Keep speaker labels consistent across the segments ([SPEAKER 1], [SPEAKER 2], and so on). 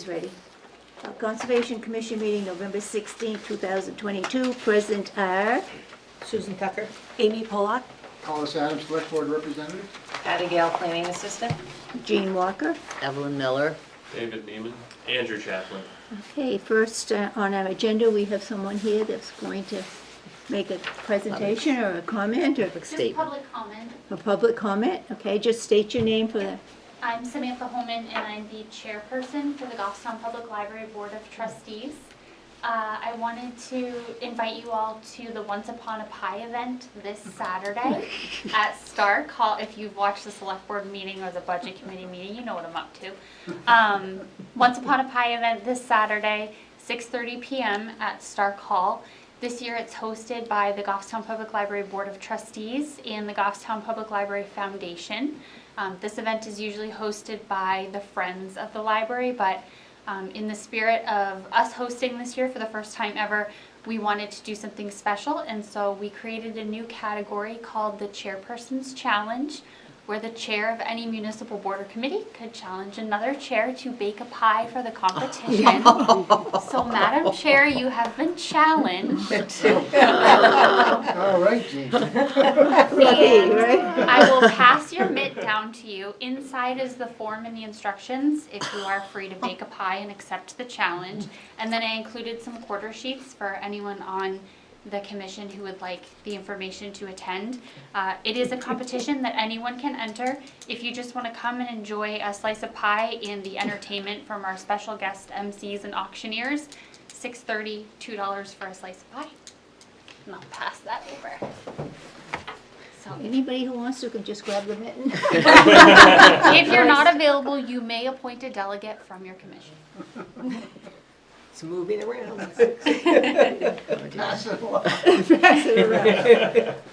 [SPEAKER 1] ready. Conservation Commission meeting November 16, 2022. Present are
[SPEAKER 2] Susan Tucker.
[SPEAKER 3] Amy Pollock.
[SPEAKER 4] Hollis Adams, Select Board Representative.
[SPEAKER 2] Patty Gale, Planning Assistant.
[SPEAKER 1] Jean Walker.
[SPEAKER 5] Evelyn Miller.
[SPEAKER 6] David Neiman. Andrew Chaplin.
[SPEAKER 1] Okay, first on our agenda, we have someone here that's going to make a presentation or a comment or
[SPEAKER 5] Public
[SPEAKER 7] Just
[SPEAKER 5] statement.
[SPEAKER 7] public comment.
[SPEAKER 1] a public comment. Okay, just state your name for the,
[SPEAKER 7] I'm Samantha Holman and I'm the chairperson for the Goffstown Public Library Board of Trustees. I wanted to invite you all to the Once Upon a Pie event this Saturday at Stark Hall. If you've watched the select board meeting or the budget committee meeting, you know what I'm up to. Once Upon a Pie event this Saturday, 6:30 p.m. at Stark Hall. This year it's hosted by the Goffstown Public Library Board of Trustees and the Goffstown Public Library Foundation. This event is usually hosted by the Friends of the Library, but in the spirit of us hosting this year for the first time ever, we wanted to do something special, and so we created a new category called the Chairperson's Challenge, where the chair of any municipal board or committee could challenge another chair to bake a pie for the competition. So, Madam Chair, you have been challenged.
[SPEAKER 4] All right, Jean.
[SPEAKER 7] And I will pass your mitt down to you. Inside is the form and the instructions if you are free to bake a pie and accept the challenge. And then I included some quarter sheets for anyone on the commission who would like the information to attend. It is a competition that anyone can enter. If you just want to come and enjoy a slice of pie and the entertainment from our special guest MCs and auctioneers, $6.30, $2 for a slice of pie. And I'll pass that over. So,
[SPEAKER 1] anybody who wants to can just grab the mitten.
[SPEAKER 7] if you're not available, you may appoint a delegate from your commission.
[SPEAKER 2] It's moving around.
[SPEAKER 4] Pass it along.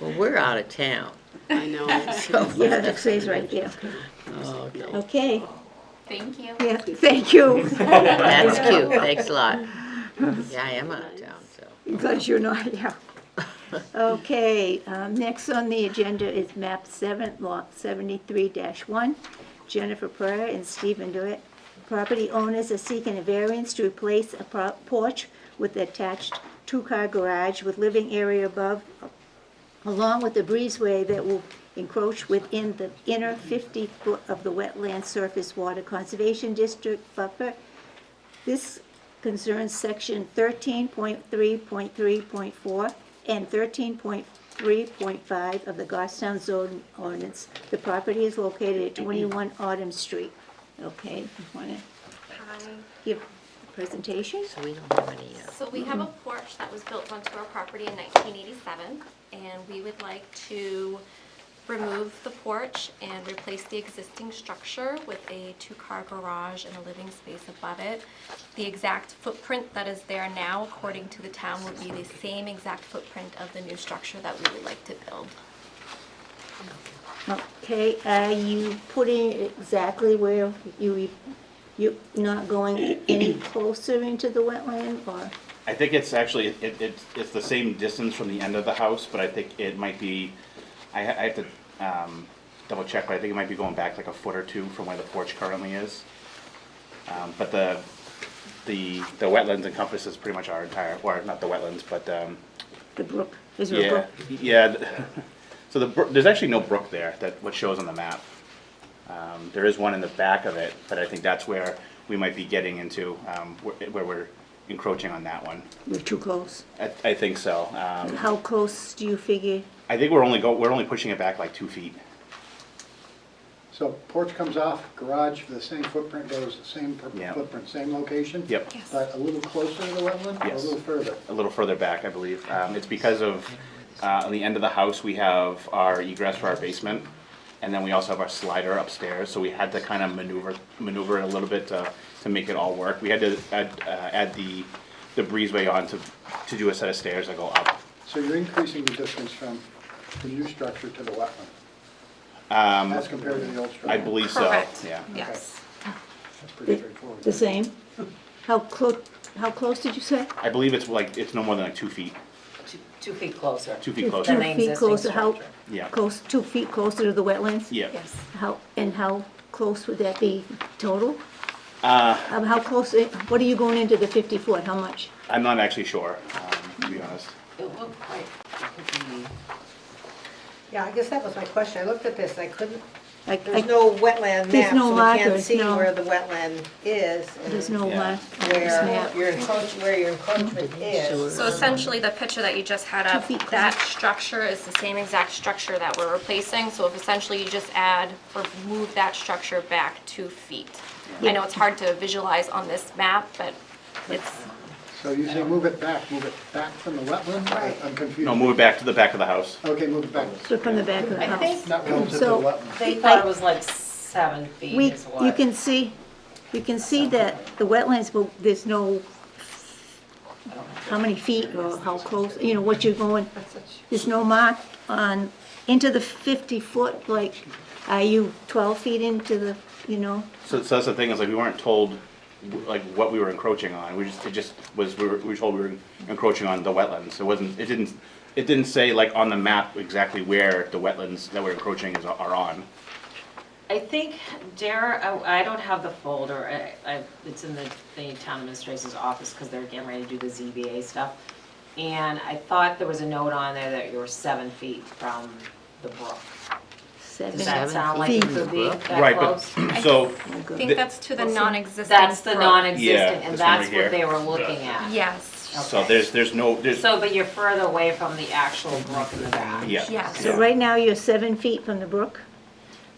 [SPEAKER 5] Well, we're out of town.
[SPEAKER 3] I know.
[SPEAKER 1] Yeah, that says right there.
[SPEAKER 5] Oh, okay.
[SPEAKER 1] Okay,
[SPEAKER 7] Thank you.
[SPEAKER 1] yeah, thank you.
[SPEAKER 5] That's cute. Thanks a lot. Yeah, I am out of town, so.
[SPEAKER 1] Glad you're not, yeah. Okay, next on the agenda is map 7, lot 73-1. Jennifer Pryor and Stephen DeWitt. Property owners are seeking a variance to replace a porch with attached two-car garage with living area above, along with the breezeway that will encroach within the inner 50 foot of the wetland surface water conservation district buffer. This concerns section 13.3.3.4 and 13.3.5 of the Goffstown zoning ordinance. The property is located at 21 Autumn Street. Okay, you want to give a presentation?
[SPEAKER 5] So we don't have any,
[SPEAKER 8] So we have a porch that was built onto our property in 1987, and we would like to remove the porch and replace the existing structure with a two-car garage and a living space above it. The exact footprint that is there now, according to the town, will be the same exact footprint of the new structure that we would like to build.
[SPEAKER 1] Okay, are you putting it exactly where you're not going any closer into the wetland, or?
[SPEAKER 9] I think it's actually, it's the same distance from the end of the house, but I think it might be, I have to double check, but I think it might be going back like a foot or two from where the porch currently is. But the wetlands encompasses pretty much our entire, or not the wetlands, but,
[SPEAKER 1] The brook, is there a
[SPEAKER 9] yeah,
[SPEAKER 1] brook?
[SPEAKER 9] yeah. So there's actually no brook there, that what shows on the map. There is one in the back of it, but I think that's where we might be getting into, where we're encroaching on that one.
[SPEAKER 1] We're too close.
[SPEAKER 9] I think so.
[SPEAKER 1] How close do you figure?
[SPEAKER 9] I think we're only pushing it back like 2 feet.
[SPEAKER 4] So porch comes off, garage, the same footprint goes, the same
[SPEAKER 9] Yeah.
[SPEAKER 4] footprint, same location?
[SPEAKER 9] Yep.
[SPEAKER 4] But a little closer to the wetland, or a
[SPEAKER 9] Yes.
[SPEAKER 4] little further?
[SPEAKER 9] A little further back, I believe. It's because of, on the end of the house, we have our egress for our basement, and then we also have our slider upstairs, so we had to kind of maneuver it a little bit to make it all work. We had to add the breezeway on to do a set of stairs that go up.
[SPEAKER 4] So you're increasing the distance from the new structure to the wetland, as compared to the old structure?
[SPEAKER 9] I believe so,
[SPEAKER 8] Correct.
[SPEAKER 9] yeah.
[SPEAKER 8] Yes.
[SPEAKER 4] That's pretty straightforward.
[SPEAKER 1] The same? How close did you say?
[SPEAKER 9] I believe it's no more than like 2 feet,
[SPEAKER 2] 2 feet closer.
[SPEAKER 9] 2 feet
[SPEAKER 1] Two
[SPEAKER 9] closer.
[SPEAKER 2] Than the
[SPEAKER 1] feet
[SPEAKER 2] existing
[SPEAKER 1] closer, how,
[SPEAKER 2] structure.
[SPEAKER 9] Yeah,
[SPEAKER 1] close, 2 feet closer to the wetlands?
[SPEAKER 9] yeah.
[SPEAKER 8] Yes.
[SPEAKER 1] How close would that be total? How close, what are you going into the 50 foot, how much?
[SPEAKER 9] I'm not actually sure, to be honest.
[SPEAKER 2] It looked like it could be.
[SPEAKER 3] Yeah, I guess that was my question. I looked at this, I couldn't,
[SPEAKER 1] Like,
[SPEAKER 3] there's no wetland
[SPEAKER 1] There's
[SPEAKER 3] map,
[SPEAKER 1] no
[SPEAKER 3] so we can't
[SPEAKER 1] markers,
[SPEAKER 3] see
[SPEAKER 1] no.
[SPEAKER 3] where the wetland is. and
[SPEAKER 1] There's no
[SPEAKER 9] Yeah.
[SPEAKER 1] mark on this map.
[SPEAKER 3] where your encroachment is.
[SPEAKER 8] So essentially, the picture that you just had up,
[SPEAKER 1] 2 feet
[SPEAKER 8] that structure is the same exact structure that we're replacing. So if essentially you just add or move that structure back 2 feet. I know it's hard to visualize on this map, but it's,
[SPEAKER 4] So you say move it back from the wetland?
[SPEAKER 3] Right.
[SPEAKER 4] I'm confused.
[SPEAKER 9] No, move it back to the back of the house.
[SPEAKER 4] Okay, move it back,
[SPEAKER 1] So from the back of the
[SPEAKER 2] I
[SPEAKER 1] house.
[SPEAKER 2] think
[SPEAKER 4] not relative to the
[SPEAKER 1] So-
[SPEAKER 4] wetland.
[SPEAKER 2] they thought it was like 7 feet
[SPEAKER 1] We,
[SPEAKER 2] is what.
[SPEAKER 1] you can see that the wetlands, but there's no, how many feet or how close, you know, what you're going, there's no mark on, into the 50 foot, like, are you 12 feet into the, you know?
[SPEAKER 9] So that's the thing, is like, we weren't told, like, what we were encroaching on. It just was, we were told we were encroaching on the wetlands. It didn't say, like, on the map exactly where the wetlands that we're encroaching are on.
[SPEAKER 2] I think, Dara, I don't have the folder, it's in the town administrator's office, because they're getting ready to do the ZBA stuff. And I thought there was a note on there that you were 7 feet from the brook. Does
[SPEAKER 1] 7
[SPEAKER 2] that sound like it
[SPEAKER 1] feet.
[SPEAKER 2] could be that
[SPEAKER 9] Right,
[SPEAKER 2] close?
[SPEAKER 9] but, so,
[SPEAKER 8] I think that's to the non-existing.
[SPEAKER 2] That's the
[SPEAKER 8] brook.
[SPEAKER 2] non-existent,
[SPEAKER 9] Yeah,
[SPEAKER 2] and
[SPEAKER 9] this one right
[SPEAKER 2] that's
[SPEAKER 9] here.
[SPEAKER 2] what they were looking at.
[SPEAKER 8] Yes,
[SPEAKER 9] so
[SPEAKER 2] Okay.
[SPEAKER 9] there's,
[SPEAKER 2] So, but you're further away from the actual brook in the back.
[SPEAKER 9] yeah.
[SPEAKER 8] yes.
[SPEAKER 1] So right now, you're 7 feet from the brook?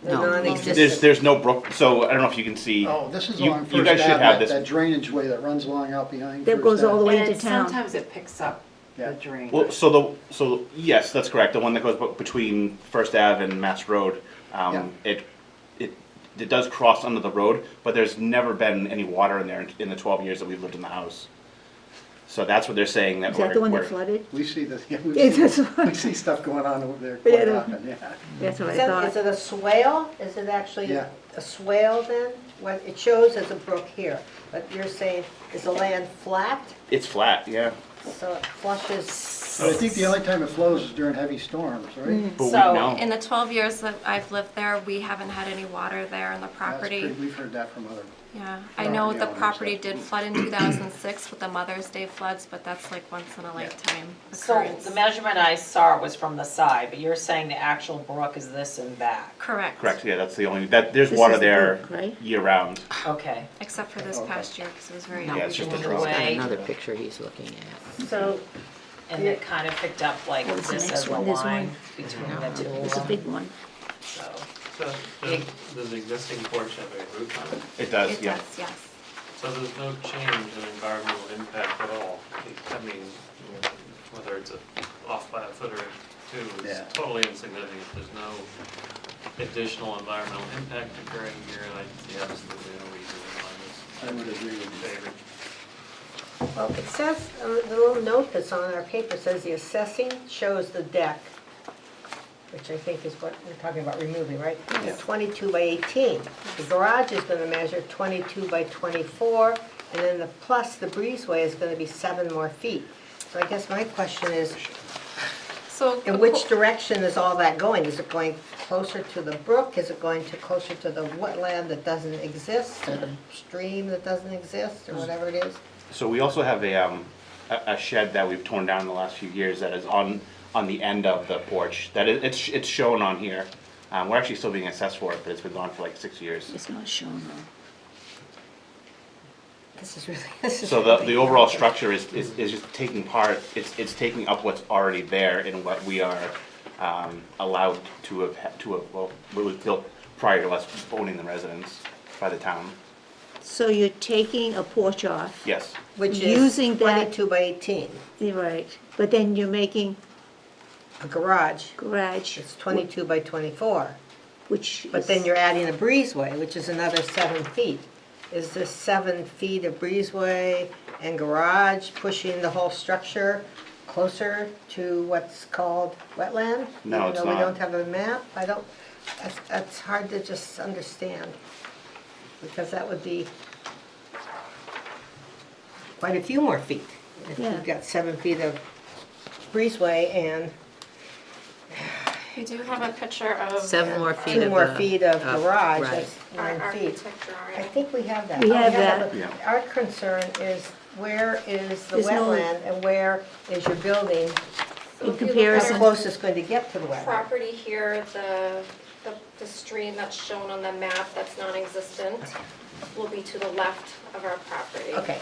[SPEAKER 3] The
[SPEAKER 5] No.
[SPEAKER 3] non-existent.
[SPEAKER 9] There's no brook, so I don't know if you can see.
[SPEAKER 4] Oh, this is
[SPEAKER 9] You-
[SPEAKER 4] along
[SPEAKER 9] you
[SPEAKER 4] First
[SPEAKER 9] guys should
[SPEAKER 4] Ave,
[SPEAKER 9] have
[SPEAKER 4] that
[SPEAKER 9] this.
[SPEAKER 4] drainage way that runs along out behind
[SPEAKER 1] That
[SPEAKER 4] First
[SPEAKER 1] goes all the
[SPEAKER 4] Ave.
[SPEAKER 1] way into town?
[SPEAKER 2] sometimes it picks up
[SPEAKER 4] Yeah.
[SPEAKER 2] drain.
[SPEAKER 9] Well, so yes, that's correct. The one that goes between First Ave and Mass Road, it does cross under the road, but there's never been any water in there in the 12 years that we've lived in the house. So that's what they're saying that
[SPEAKER 1] Is that the one that
[SPEAKER 9] we're
[SPEAKER 1] flooded?
[SPEAKER 4] We see this, yeah, we
[SPEAKER 1] It
[SPEAKER 4] see,
[SPEAKER 1] is.
[SPEAKER 4] we see stuff going on over there
[SPEAKER 1] Yeah,
[SPEAKER 4] quite
[SPEAKER 1] the-
[SPEAKER 4] often, yeah.
[SPEAKER 1] That's what I
[SPEAKER 3] Is
[SPEAKER 1] thought.
[SPEAKER 3] it a swale? Is it actually
[SPEAKER 4] Yeah.
[SPEAKER 3] a swale then? What it shows as a brook here, but you're saying, is the land flat?
[SPEAKER 9] It's flat, yeah.
[SPEAKER 3] So it flushes,
[SPEAKER 4] But I think the only time it flows is during heavy storms, right?
[SPEAKER 9] But we
[SPEAKER 2] So-
[SPEAKER 9] know.
[SPEAKER 8] In the 12 years that I've lived there, we haven't had any water there in the
[SPEAKER 4] That's
[SPEAKER 8] property.
[SPEAKER 4] pretty- We've heard that from other,
[SPEAKER 8] Yeah, I
[SPEAKER 4] Property
[SPEAKER 8] know the
[SPEAKER 4] owners,
[SPEAKER 8] property
[SPEAKER 4] yeah.
[SPEAKER 8] did flood in 2006 with the Mother's Day floods, but that's like once in a lifetime
[SPEAKER 2] So
[SPEAKER 8] occurrence.
[SPEAKER 2] the measurement I saw was from the side, but you're saying the actual brook is this and back.
[SPEAKER 8] Correct.
[SPEAKER 9] Correct, yeah, that's the only, there's
[SPEAKER 1] This
[SPEAKER 9] water
[SPEAKER 1] is the
[SPEAKER 9] there
[SPEAKER 1] brook, right?
[SPEAKER 9] year round.
[SPEAKER 2] Okay.
[SPEAKER 8] Except for this past year, because it was very.
[SPEAKER 5] No,
[SPEAKER 9] Yeah, it's just a
[SPEAKER 5] he's
[SPEAKER 9] draw.
[SPEAKER 5] got
[SPEAKER 2] Way.
[SPEAKER 5] another picture he's looking at.
[SPEAKER 3] so
[SPEAKER 2] And it kind of picked up like
[SPEAKER 1] What was the
[SPEAKER 2] this
[SPEAKER 1] next
[SPEAKER 2] as a
[SPEAKER 1] one? This
[SPEAKER 2] line
[SPEAKER 1] one?
[SPEAKER 2] between
[SPEAKER 5] No.
[SPEAKER 2] the two
[SPEAKER 1] It's a
[SPEAKER 2] of
[SPEAKER 1] big
[SPEAKER 2] them,
[SPEAKER 1] one.
[SPEAKER 2] so.
[SPEAKER 6] So, does the existing porch have a roof on it?
[SPEAKER 9] It does,
[SPEAKER 8] It
[SPEAKER 9] yeah.
[SPEAKER 8] does, yes.
[SPEAKER 6] So there's no change in environmental impact at all? I mean, whether it's off by a foot or two is
[SPEAKER 4] Yeah.
[SPEAKER 6] totally insignificant. There's no additional environmental impact occurring here, and I see absolutely no reason why
[SPEAKER 4] I would agree with
[SPEAKER 6] this
[SPEAKER 4] you.
[SPEAKER 6] favored.
[SPEAKER 3] well, it says, the little note that's on our paper says the assessing shows the deck, which I think is what we're talking about removing, right?
[SPEAKER 9] Yeah.
[SPEAKER 3] 22 by 18. The garage is gonna measure 22 by 24, and then the plus the breezeway is gonna be 7 more feet. So I guess my question is,
[SPEAKER 8] So.
[SPEAKER 3] in which direction is all that going? Is it going closer to the brook? Is it going to closer to the wetland that doesn't exist, or the stream that doesn't exist, or whatever it is?
[SPEAKER 9] So we also have a shed that we've torn down in the last few years that is on the end of the porch, that it's shown on here. We're actually still being assessed for it, but it's been gone for like 6 years.
[SPEAKER 1] It's not shown though.
[SPEAKER 3] This is
[SPEAKER 9] So
[SPEAKER 3] really-
[SPEAKER 9] the overall structure is just taking part, it's taking up what's already there in what we are allowed to have, well, what was built prior to us owning the residence by the town.
[SPEAKER 1] So you're taking a porch off?
[SPEAKER 9] Yes,
[SPEAKER 3] Which
[SPEAKER 1] using
[SPEAKER 3] is
[SPEAKER 1] that-
[SPEAKER 3] 22 by 18.
[SPEAKER 1] You're right, but then you're making
[SPEAKER 3] A garage,
[SPEAKER 1] garage,
[SPEAKER 3] it's 22 by 24.
[SPEAKER 1] which
[SPEAKER 3] But then
[SPEAKER 1] is-
[SPEAKER 3] you're adding a breezeway, which is another 7 feet. Is this 7 feet of breezeway and garage pushing the whole structure closer to what's called wetland?
[SPEAKER 9] No, it's
[SPEAKER 3] Even though we
[SPEAKER 9] not.
[SPEAKER 3] don't have a map? That's hard to just understand. Because that would be quite a few more feet. If
[SPEAKER 1] Yeah.
[SPEAKER 3] you've got 7 feet of breezeway and
[SPEAKER 8] I do have a picture of
[SPEAKER 5] 7 more feet of.
[SPEAKER 3] 2 more feet of garage,
[SPEAKER 5] right.
[SPEAKER 3] that's
[SPEAKER 8] our
[SPEAKER 3] 9 feet.
[SPEAKER 8] architect
[SPEAKER 3] I
[SPEAKER 8] drawing.
[SPEAKER 3] think we have that.
[SPEAKER 1] We
[SPEAKER 3] Oh,
[SPEAKER 1] have
[SPEAKER 3] but
[SPEAKER 9] that.
[SPEAKER 3] Our concern is where is the
[SPEAKER 1] There's no-
[SPEAKER 3] wetland and where is your building?
[SPEAKER 8] So
[SPEAKER 1] In
[SPEAKER 8] if you look at
[SPEAKER 3] How
[SPEAKER 1] comparison-
[SPEAKER 8] our
[SPEAKER 3] close it's going to get to the wetland?
[SPEAKER 8] property here, the stream that's shown on the map that's non-existent will be to the left of our property.
[SPEAKER 3] Okay,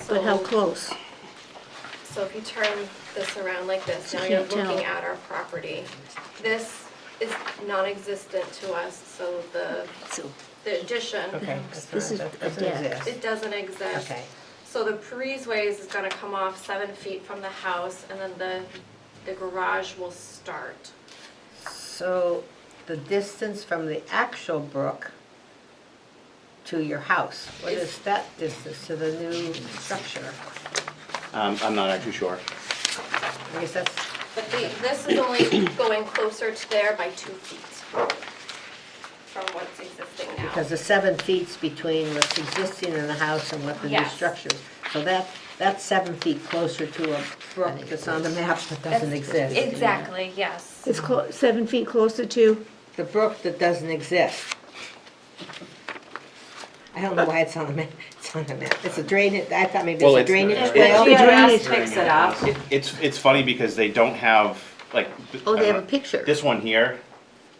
[SPEAKER 1] But how
[SPEAKER 8] So-
[SPEAKER 1] close?
[SPEAKER 8] So if you turn this around like this,
[SPEAKER 1] You
[SPEAKER 8] now you're
[SPEAKER 1] can't tell.
[SPEAKER 8] looking at our property. This is non-existent to us, so
[SPEAKER 1] So,
[SPEAKER 8] the addition,
[SPEAKER 3] okay.
[SPEAKER 1] This is
[SPEAKER 3] That
[SPEAKER 1] a
[SPEAKER 3] doesn't
[SPEAKER 1] deck.
[SPEAKER 3] exist.
[SPEAKER 8] it doesn't exist.
[SPEAKER 3] Okay,
[SPEAKER 8] So the breezeways is gonna come off 7 feet from the house, and then the garage will start.
[SPEAKER 3] so the distance from the actual brook to your house, what is that distance to the new structure?
[SPEAKER 9] I'm not actually sure.
[SPEAKER 3] I guess that's,
[SPEAKER 8] But this is only going closer to there by 2 feet from what's existing now.
[SPEAKER 3] because the 7 feet's between what's existing in the house and what the new
[SPEAKER 8] Yes.
[SPEAKER 3] structure is. So that's 7 feet closer to a brook that's on the map that doesn't exist.
[SPEAKER 8] Exactly, yes.
[SPEAKER 1] it's 7 feet closer to,
[SPEAKER 3] The brook that doesn't exist. I don't know why it's on the map, it's on the map. It's a drainage, I thought maybe
[SPEAKER 9] Well,
[SPEAKER 3] it's a
[SPEAKER 9] it's-
[SPEAKER 3] drainage
[SPEAKER 9] it's-
[SPEAKER 3] swale.
[SPEAKER 1] The drainage.
[SPEAKER 2] GIS picks it up.
[SPEAKER 9] It's funny because they don't have, like.
[SPEAKER 5] Oh, they
[SPEAKER 9] I
[SPEAKER 5] have
[SPEAKER 9] don't
[SPEAKER 5] a
[SPEAKER 9] know,
[SPEAKER 5] picture.
[SPEAKER 9] This one here,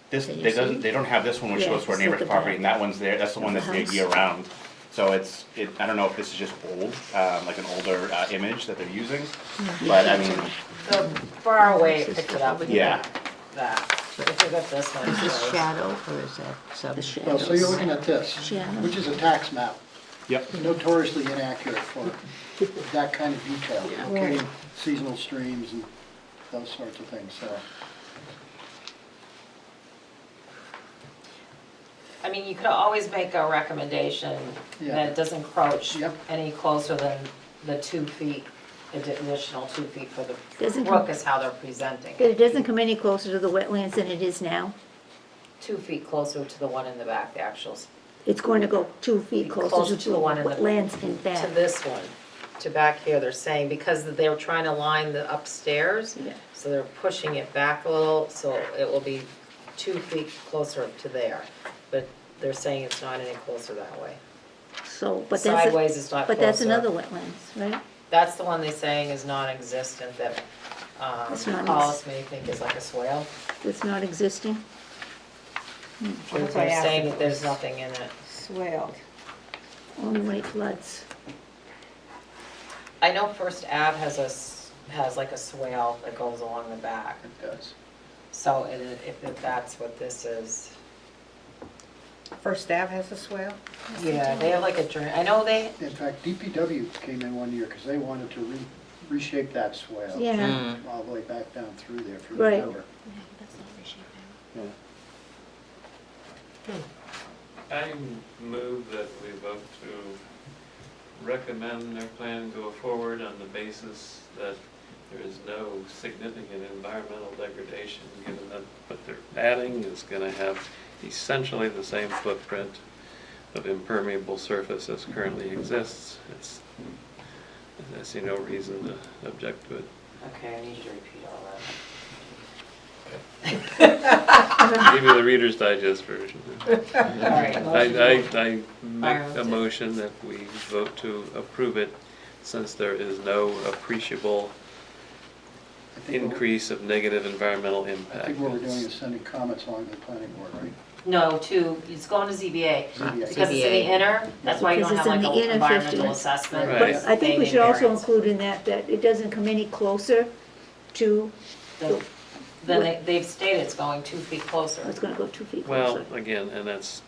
[SPEAKER 9] this,
[SPEAKER 1] Can you
[SPEAKER 9] they doesn't,
[SPEAKER 1] see?
[SPEAKER 9] they don't have this one which
[SPEAKER 1] Yeah,
[SPEAKER 9] goes to our
[SPEAKER 1] just look
[SPEAKER 9] neighbor's
[SPEAKER 1] at
[SPEAKER 9] property,
[SPEAKER 1] that.
[SPEAKER 9] and that one's there, that's the one that's there
[SPEAKER 1] house.
[SPEAKER 9] year round. So I don't know if this is just old, like an older, image that they're using, but I mean,
[SPEAKER 2] The far away picks it up.
[SPEAKER 9] yeah.
[SPEAKER 2] That. If you got this one.
[SPEAKER 5] Is this
[SPEAKER 2] it shows.
[SPEAKER 5] shadow or is that
[SPEAKER 1] the
[SPEAKER 5] sub?
[SPEAKER 4] Well,
[SPEAKER 1] shadows.
[SPEAKER 4] so you're looking at this,
[SPEAKER 1] Shadow.
[SPEAKER 4] which is a tax map,
[SPEAKER 9] Yep.
[SPEAKER 4] notoriously inaccurate for that kind of detail, locating seasonal streams and those sorts of things, so.
[SPEAKER 2] I mean, you could always make a recommendation
[SPEAKER 4] Yeah.
[SPEAKER 2] that it doesn't encroach
[SPEAKER 4] Yep.
[SPEAKER 2] any closer than the 2 feet, additional 2 feet for the
[SPEAKER 1] Doesn't
[SPEAKER 2] brook
[SPEAKER 1] come-
[SPEAKER 2] is how they're presenting
[SPEAKER 1] But
[SPEAKER 2] it.
[SPEAKER 1] it doesn't come any closer to the wetlands than it is now.
[SPEAKER 2] 2 feet closer to the one in the back, the actual,
[SPEAKER 1] It's going to go 2 feet closer to the
[SPEAKER 2] one in the.
[SPEAKER 1] wetlands in back.
[SPEAKER 2] To this one, to back here, they're saying, because they were trying to line the upstairs,
[SPEAKER 1] Yeah.
[SPEAKER 2] so they're pushing it back a little, so it will be 2 feet closer to there. But they're saying it's not any closer that way.
[SPEAKER 1] So, but that's,
[SPEAKER 2] Sideways is not
[SPEAKER 1] but that's
[SPEAKER 2] closer.
[SPEAKER 1] another wetlands, right?
[SPEAKER 2] That's the one they're saying is non-existent, that
[SPEAKER 1] It's not
[SPEAKER 2] Hollis may think is like a swale.
[SPEAKER 1] That's not existing?
[SPEAKER 3] That's why I
[SPEAKER 2] They're
[SPEAKER 3] asked
[SPEAKER 2] saying
[SPEAKER 3] if
[SPEAKER 2] that
[SPEAKER 3] it
[SPEAKER 2] there's
[SPEAKER 3] was
[SPEAKER 2] nothing in it.
[SPEAKER 3] Swaled.
[SPEAKER 1] Only when it floods.
[SPEAKER 2] I know First Ave has like a swale that goes along the back.
[SPEAKER 4] It does.
[SPEAKER 2] So if that's what this is.
[SPEAKER 3] First Ave has a swale?
[SPEAKER 2] Yeah, they have like a drain, I know they,
[SPEAKER 4] In fact, DPW came in one year because they wanted to reshape that swale.
[SPEAKER 1] Yeah,
[SPEAKER 4] All the way back down through there, if you
[SPEAKER 1] Right.
[SPEAKER 4] remember.
[SPEAKER 6] I move that we vote to recommend their plan go forward on the basis that there is no significant environmental degradation, given that what they're adding is gonna have essentially the same footprint of impermeable surface as currently exists. I see no reason to object to it.
[SPEAKER 2] okay, I need you to repeat all that.
[SPEAKER 6] Give you the Reader's Digest version.
[SPEAKER 2] All right, motion to-
[SPEAKER 6] I make a motion that we vote to approve it since there is no appreciable
[SPEAKER 4] I think what-
[SPEAKER 6] increase of negative environmental
[SPEAKER 4] I
[SPEAKER 6] impact.
[SPEAKER 4] think what we're doing is sending comments along to the planning board, right?
[SPEAKER 2] No, it's going to ZBA.
[SPEAKER 4] ZBA.
[SPEAKER 2] Because it's in the
[SPEAKER 5] ZBA.
[SPEAKER 2] inner, that's why you
[SPEAKER 1] Because
[SPEAKER 2] don't have
[SPEAKER 1] it's
[SPEAKER 2] like
[SPEAKER 1] in the
[SPEAKER 2] an
[SPEAKER 1] inner
[SPEAKER 2] environmental
[SPEAKER 1] 50.
[SPEAKER 2] assessment.
[SPEAKER 6] Right.
[SPEAKER 1] but
[SPEAKER 6] Right.
[SPEAKER 1] I think we should
[SPEAKER 2] Naming
[SPEAKER 1] also
[SPEAKER 2] variance.
[SPEAKER 1] include in that it doesn't come any closer to,
[SPEAKER 2] Then they've stated it's going 2 feet closer.
[SPEAKER 1] it's gonna go 2 feet
[SPEAKER 6] Well,
[SPEAKER 1] closer.
[SPEAKER 6] again, and that's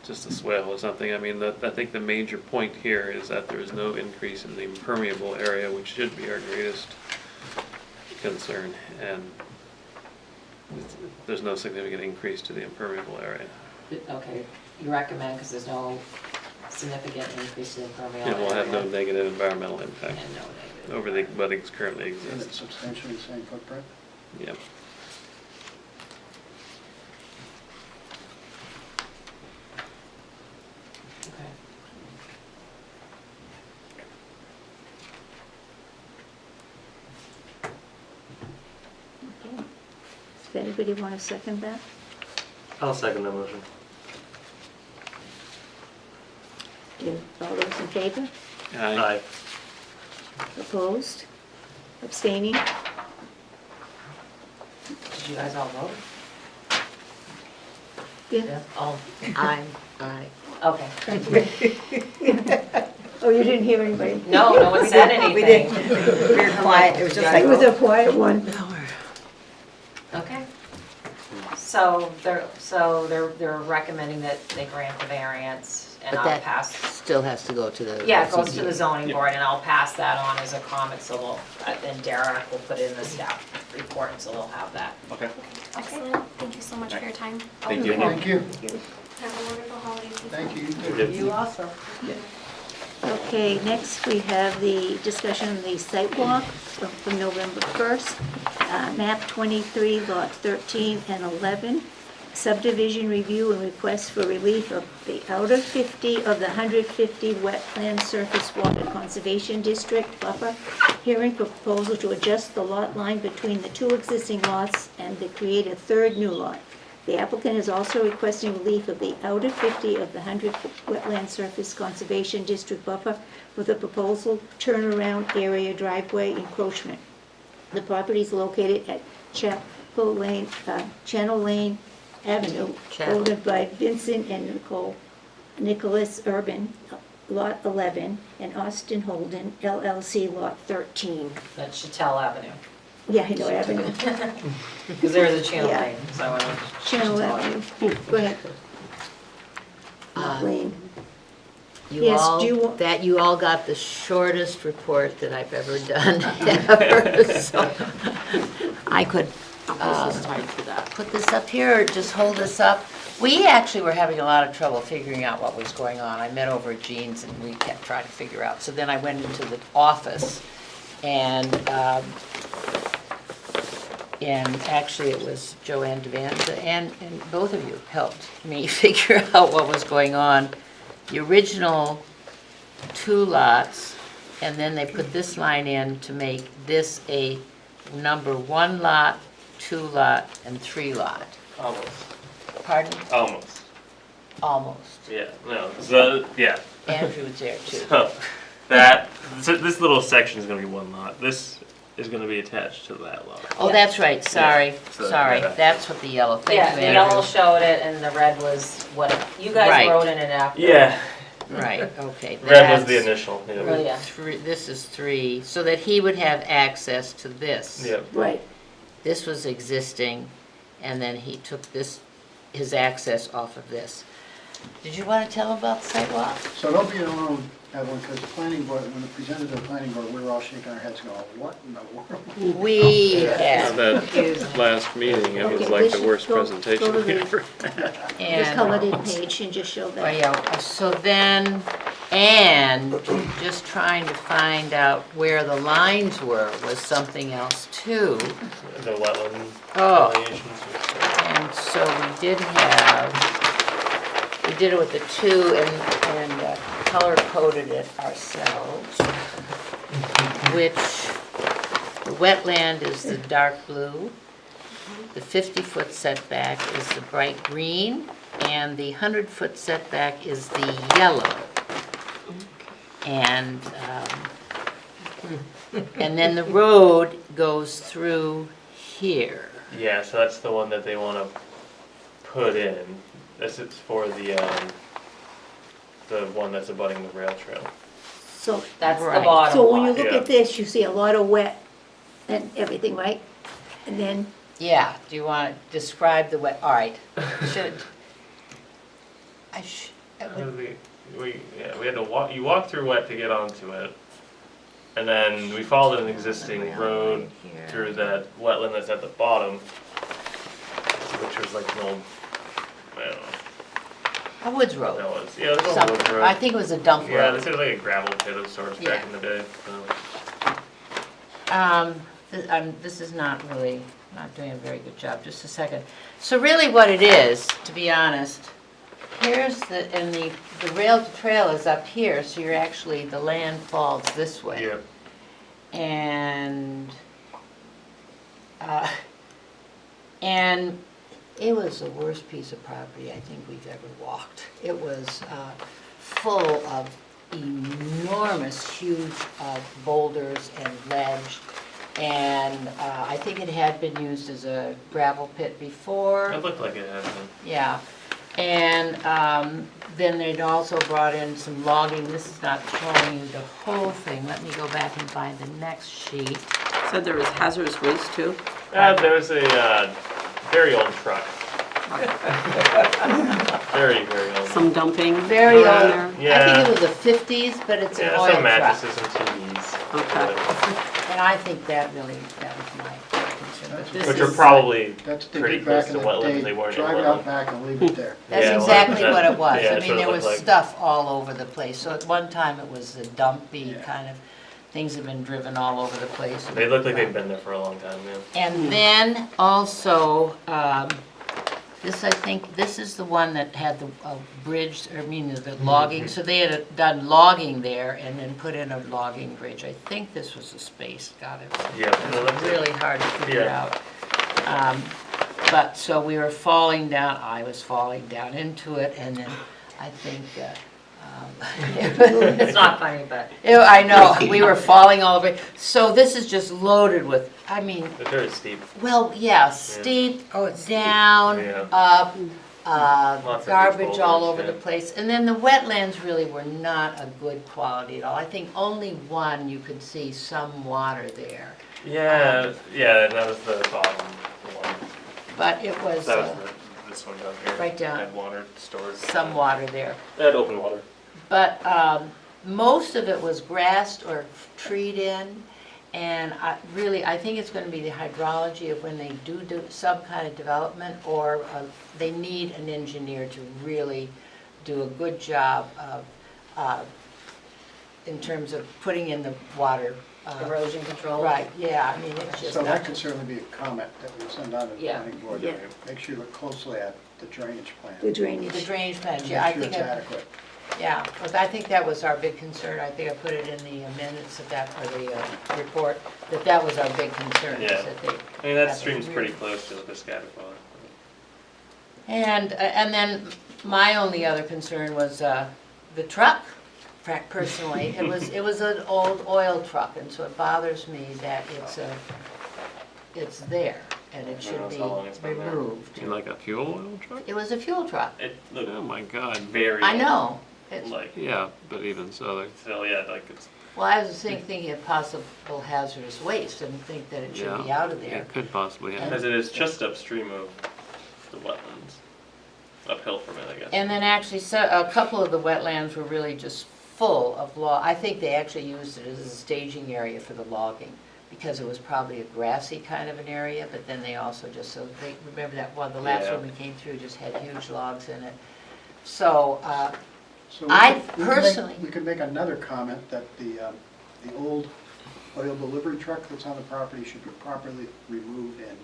[SPEAKER 6] just a swale or something. I mean, I think the major point here is that there is no increase in the impermeable area, which should be our greatest concern. And there's no significant increase to the impermeable area.
[SPEAKER 2] Okay, you recommend, because there's no significant increase in impermeable
[SPEAKER 6] It will have no
[SPEAKER 2] area.
[SPEAKER 6] negative environmental impact
[SPEAKER 2] And no negative.
[SPEAKER 6] over what currently
[SPEAKER 4] And it's
[SPEAKER 6] exists.
[SPEAKER 4] substantially the same footprint?
[SPEAKER 6] Yep.
[SPEAKER 2] Okay.
[SPEAKER 1] Does anybody want to second that?
[SPEAKER 10] I'll second the motion.
[SPEAKER 1] All those in favor?
[SPEAKER 10] Aye.
[SPEAKER 1] Opposed? Abstaining?
[SPEAKER 2] Did you guys all vote?
[SPEAKER 1] Yeah.
[SPEAKER 2] All,
[SPEAKER 5] Aye.
[SPEAKER 2] okay.
[SPEAKER 1] Oh, you didn't hear anybody?
[SPEAKER 2] No, no one said anything.
[SPEAKER 3] We didn't, we were quiet, it was just
[SPEAKER 1] It was
[SPEAKER 3] like,
[SPEAKER 1] a quiet one.
[SPEAKER 2] Okay. So they're recommending that they grant the variance, and
[SPEAKER 5] But
[SPEAKER 2] I'll
[SPEAKER 5] that
[SPEAKER 2] pass.
[SPEAKER 5] still has to go to the.
[SPEAKER 2] Yeah, it goes to the
[SPEAKER 5] ZBA.
[SPEAKER 2] zoning board, and I'll pass that on as a comment, so then Derek will put it in the staff report, and so they'll have that.
[SPEAKER 9] Okay,
[SPEAKER 8] Excellent. Thank you so much for your time.
[SPEAKER 9] thank you.
[SPEAKER 4] Thank you.
[SPEAKER 8] Have a wonderful holiday season.
[SPEAKER 4] Thank you.
[SPEAKER 3] you also.
[SPEAKER 1] Okay, next we have the discussion of the site walk from November 1st. Map 23, lot 13 and 11. Subdivision review and request for relief of the outer 50 of the 150 wetland surface water conservation district buffer. Hearing proposal to adjust the lot line between the two existing lots and to create a third new lot. The applicant is also requesting relief of the outer 50 of the 100 wetland surface conservation district buffer with a proposal turnaround area driveway encroachment. The property is located at Channel Lane Avenue,
[SPEAKER 5] Chapel.
[SPEAKER 1] owned by Vincent and Nicholas Urban, Lot 11, and Austin Holden, LLC, Lot 13.
[SPEAKER 2] That's Chattel Avenue,
[SPEAKER 1] Yeah, I know Avenue.
[SPEAKER 2] because there is a channel
[SPEAKER 1] Yeah.
[SPEAKER 2] lane, so I want to.
[SPEAKER 1] Channel Avenue. Go ahead. Lot Lane.
[SPEAKER 5] You
[SPEAKER 1] Yes,
[SPEAKER 5] all,
[SPEAKER 1] do you wa-
[SPEAKER 5] you all got the shortest report that I've ever done, ever, so I could, put this up here, or just hold this up. We actually were having a lot of trouble figuring out what was going on. I met over at Jean's and we kept trying to figure out. So then I went into the office and actually it was Joanne Devanza and both of you helped me figure out what was going on. The original 2 lots, and then they put this line in to make this a number 1 lot, 2 lot, and 3 lot.
[SPEAKER 10] Almost.
[SPEAKER 5] Pardon?
[SPEAKER 10] Almost.
[SPEAKER 5] Almost.
[SPEAKER 10] Yeah, no, so, yeah.
[SPEAKER 5] Andrew was there too.
[SPEAKER 10] So this little section is gonna be 1 lot. This is gonna be attached to that lot.
[SPEAKER 5] Oh, that's right, sorry,
[SPEAKER 10] so,
[SPEAKER 5] sorry.
[SPEAKER 10] yeah.
[SPEAKER 5] That's what the yellow, thank
[SPEAKER 2] Yeah,
[SPEAKER 5] you,
[SPEAKER 2] the yellow
[SPEAKER 5] Andrew.
[SPEAKER 2] showed it, and the red was what, you guys
[SPEAKER 5] Right.
[SPEAKER 2] wrote in it after.
[SPEAKER 10] Yeah,
[SPEAKER 5] Right, okay.
[SPEAKER 10] red was the
[SPEAKER 5] that's
[SPEAKER 10] initial. Yeah.
[SPEAKER 2] Oh, yeah.
[SPEAKER 5] This is 3, so that he would have access to this.
[SPEAKER 10] Yep.
[SPEAKER 1] Right.
[SPEAKER 5] This was existing, and then he took his access off of this. Did you want to tell him about the sidewalk?
[SPEAKER 4] So don't be alone, Evelyn, because the planning board, when it presented to the planning board, we were all shaking our heads going, what in the world?
[SPEAKER 5] We
[SPEAKER 6] On
[SPEAKER 5] had,
[SPEAKER 6] that last meeting, it was
[SPEAKER 1] Okay,
[SPEAKER 6] like
[SPEAKER 1] we
[SPEAKER 6] the
[SPEAKER 1] should
[SPEAKER 6] worst
[SPEAKER 1] go
[SPEAKER 6] presentation
[SPEAKER 1] to
[SPEAKER 6] we
[SPEAKER 1] the-
[SPEAKER 6] ever
[SPEAKER 1] The
[SPEAKER 5] and,
[SPEAKER 1] colored in page and just show
[SPEAKER 5] oh,
[SPEAKER 1] that.
[SPEAKER 5] yeah, so then, and just trying to find out where the lines were was something else too.
[SPEAKER 10] The wetland
[SPEAKER 5] Oh.
[SPEAKER 10] delineations.
[SPEAKER 5] And so we did it with the 2 and color coded it ourselves, which the wetland is the dark blue, the 50-foot setback is the bright green, and the 100-foot setback is the yellow. And then the road goes through here.
[SPEAKER 10] Yeah, so that's the one that they wanna put in. This is for the one that's abutting the rail trail.
[SPEAKER 1] So,
[SPEAKER 2] That's the
[SPEAKER 5] Right.
[SPEAKER 2] bottom
[SPEAKER 1] so when you
[SPEAKER 2] lot.
[SPEAKER 1] look
[SPEAKER 10] Yeah.
[SPEAKER 1] at this, you see a lot of wet and everything, right? And then,
[SPEAKER 5] Yeah, do you want to describe the wet, all right. Should, I would,
[SPEAKER 10] We had to walk, you walk through wet to get onto it. And then we followed an existing road
[SPEAKER 5] Here.
[SPEAKER 10] through that wetland that's at the bottom, which was like an old, I don't know
[SPEAKER 5] a woods
[SPEAKER 10] what that
[SPEAKER 5] road.
[SPEAKER 10] was. Yeah, it was an
[SPEAKER 5] Some-
[SPEAKER 10] old wood road.
[SPEAKER 5] I think it was a dump
[SPEAKER 10] Yeah,
[SPEAKER 5] road.
[SPEAKER 10] this is like a gravel pit of sorts back
[SPEAKER 5] Yeah.
[SPEAKER 10] in the day, so.
[SPEAKER 5] This is not really, not doing a very good job, just a second. So really what it is, to be honest, here's and the rail to trail is up here, so you're actually, the land falls this way.
[SPEAKER 10] Yeah.
[SPEAKER 5] And, And it was the worst piece of property I think we've ever walked. It was full of enormous, huge boulders and ledge. And I think it had been used as a gravel pit before.
[SPEAKER 10] It looked like it had been.
[SPEAKER 5] Yeah. And then they'd also brought in some logging. This is not showing you the whole thing. Let me go back and find the next sheet.
[SPEAKER 11] Said there was hazardous waste too?
[SPEAKER 10] There was a very old truck. Very, very old.
[SPEAKER 11] Some dumping?
[SPEAKER 5] Very old.
[SPEAKER 10] Yeah.
[SPEAKER 5] I think it was the 50s, but it's an
[SPEAKER 10] Yeah,
[SPEAKER 5] oil
[SPEAKER 10] some
[SPEAKER 5] truck.
[SPEAKER 10] mattresses and TVs.
[SPEAKER 11] Okay.
[SPEAKER 5] And I think that was my concern.
[SPEAKER 11] This
[SPEAKER 10] Which are
[SPEAKER 11] is-
[SPEAKER 10] probably
[SPEAKER 4] That's they
[SPEAKER 10] pretty
[SPEAKER 4] did
[SPEAKER 10] close
[SPEAKER 4] back
[SPEAKER 10] to
[SPEAKER 4] in the
[SPEAKER 10] wetlands,
[SPEAKER 4] day,
[SPEAKER 10] they weren't in
[SPEAKER 4] drive it out
[SPEAKER 10] wetland.
[SPEAKER 4] back and leave it there.
[SPEAKER 5] That's
[SPEAKER 10] Yeah,
[SPEAKER 5] exactly
[SPEAKER 10] well,
[SPEAKER 5] what it was.
[SPEAKER 10] yeah,
[SPEAKER 5] I
[SPEAKER 10] it
[SPEAKER 5] mean,
[SPEAKER 10] sort of
[SPEAKER 5] there was
[SPEAKER 10] looked like-
[SPEAKER 5] stuff all over the place. So at one time it was a dumpy
[SPEAKER 4] Yeah.
[SPEAKER 5] kind of, things have been driven all over the place.
[SPEAKER 10] They look like they've been there for a long time, yeah.
[SPEAKER 5] And then also, this, I think, this is the one that had the bridge, or I mean, the logging. So they had done logging there and then put in a logging bridge. I think this was a space, God, it
[SPEAKER 10] Yeah, no,
[SPEAKER 5] was
[SPEAKER 10] that's it.
[SPEAKER 5] really hard to figure
[SPEAKER 10] Yeah.
[SPEAKER 5] out. But, so we were falling down, I was falling down into it, and then I think,
[SPEAKER 2] It's not funny, but.
[SPEAKER 5] I know, we were falling all over. So this is just loaded with, I mean,
[SPEAKER 10] It's very steep.
[SPEAKER 5] well, yeah, steep, down,
[SPEAKER 10] Yeah.
[SPEAKER 5] up,
[SPEAKER 10] Lots of
[SPEAKER 5] garbage
[SPEAKER 10] huge
[SPEAKER 5] all
[SPEAKER 10] boulders,
[SPEAKER 5] over the
[SPEAKER 10] yeah.
[SPEAKER 5] place. And then the wetlands really were not a good quality at all. I think only one you could see some water there.
[SPEAKER 10] Yeah, yeah, that was the bottom one.
[SPEAKER 5] But it was
[SPEAKER 10] That was this one down here.
[SPEAKER 5] right down.
[SPEAKER 10] Had water stored.
[SPEAKER 5] some water there.
[SPEAKER 10] It had open water.
[SPEAKER 5] But most of it was grassed or treed in. And I think it's going to be the hydrology of when they do some kind of development, or they need an engineer to really do a good job of, in terms of putting in the water.
[SPEAKER 2] Erosion control?
[SPEAKER 5] Right, yeah, I mean, it's just
[SPEAKER 4] So that
[SPEAKER 5] not,
[SPEAKER 4] could certainly be a comment that we send on to the
[SPEAKER 2] Yeah.
[SPEAKER 4] planning board.
[SPEAKER 1] Yeah.
[SPEAKER 4] Make sure you look closely at the drainage plan.
[SPEAKER 1] The
[SPEAKER 5] the
[SPEAKER 1] drainage.
[SPEAKER 5] drainage plan,
[SPEAKER 4] Make
[SPEAKER 5] yeah, I
[SPEAKER 4] sure
[SPEAKER 5] think,
[SPEAKER 4] it's adequate.
[SPEAKER 5] yeah, but I think that was our big concern. I think I put it in the minutes of that, or the report, that was our big concern. is
[SPEAKER 10] Yeah.
[SPEAKER 5] that they-
[SPEAKER 10] I mean, that
[SPEAKER 5] they
[SPEAKER 10] stream's
[SPEAKER 5] really-
[SPEAKER 10] pretty close to the Piscataqua.
[SPEAKER 5] And then my only other concern was the truck, personally. It was an old oil truck, and so it bothers me that it's there, and it should
[SPEAKER 10] knows
[SPEAKER 5] be
[SPEAKER 10] how long it's been there.
[SPEAKER 5] removed.
[SPEAKER 6] You like a fuel oil truck?
[SPEAKER 5] It was a fuel truck.
[SPEAKER 10] It
[SPEAKER 6] Oh
[SPEAKER 10] looked
[SPEAKER 6] my God.
[SPEAKER 10] very.
[SPEAKER 5] I know. It's-
[SPEAKER 10] Like,
[SPEAKER 6] Yeah, but even so, like,
[SPEAKER 10] still, yeah, like it's,
[SPEAKER 5] Well, I was thinking of possible hazardous waste, and think that it should be out of there.
[SPEAKER 6] it could possibly happen.
[SPEAKER 10] because it is just upstream of the wetlands. Uphill from it, I guess.
[SPEAKER 5] And then actually, a couple of the wetlands were really just full of I think they actually used it as a staging area for the logging, because it was probably a grassy kind of an area, but then they also remember that one, the last
[SPEAKER 10] Yeah.
[SPEAKER 5] one we came through just had huge logs in it. So,
[SPEAKER 4] So
[SPEAKER 5] I
[SPEAKER 4] we could make-
[SPEAKER 5] personally-
[SPEAKER 4] We could make another comment that the old oil delivery truck that's on the property should be properly removed and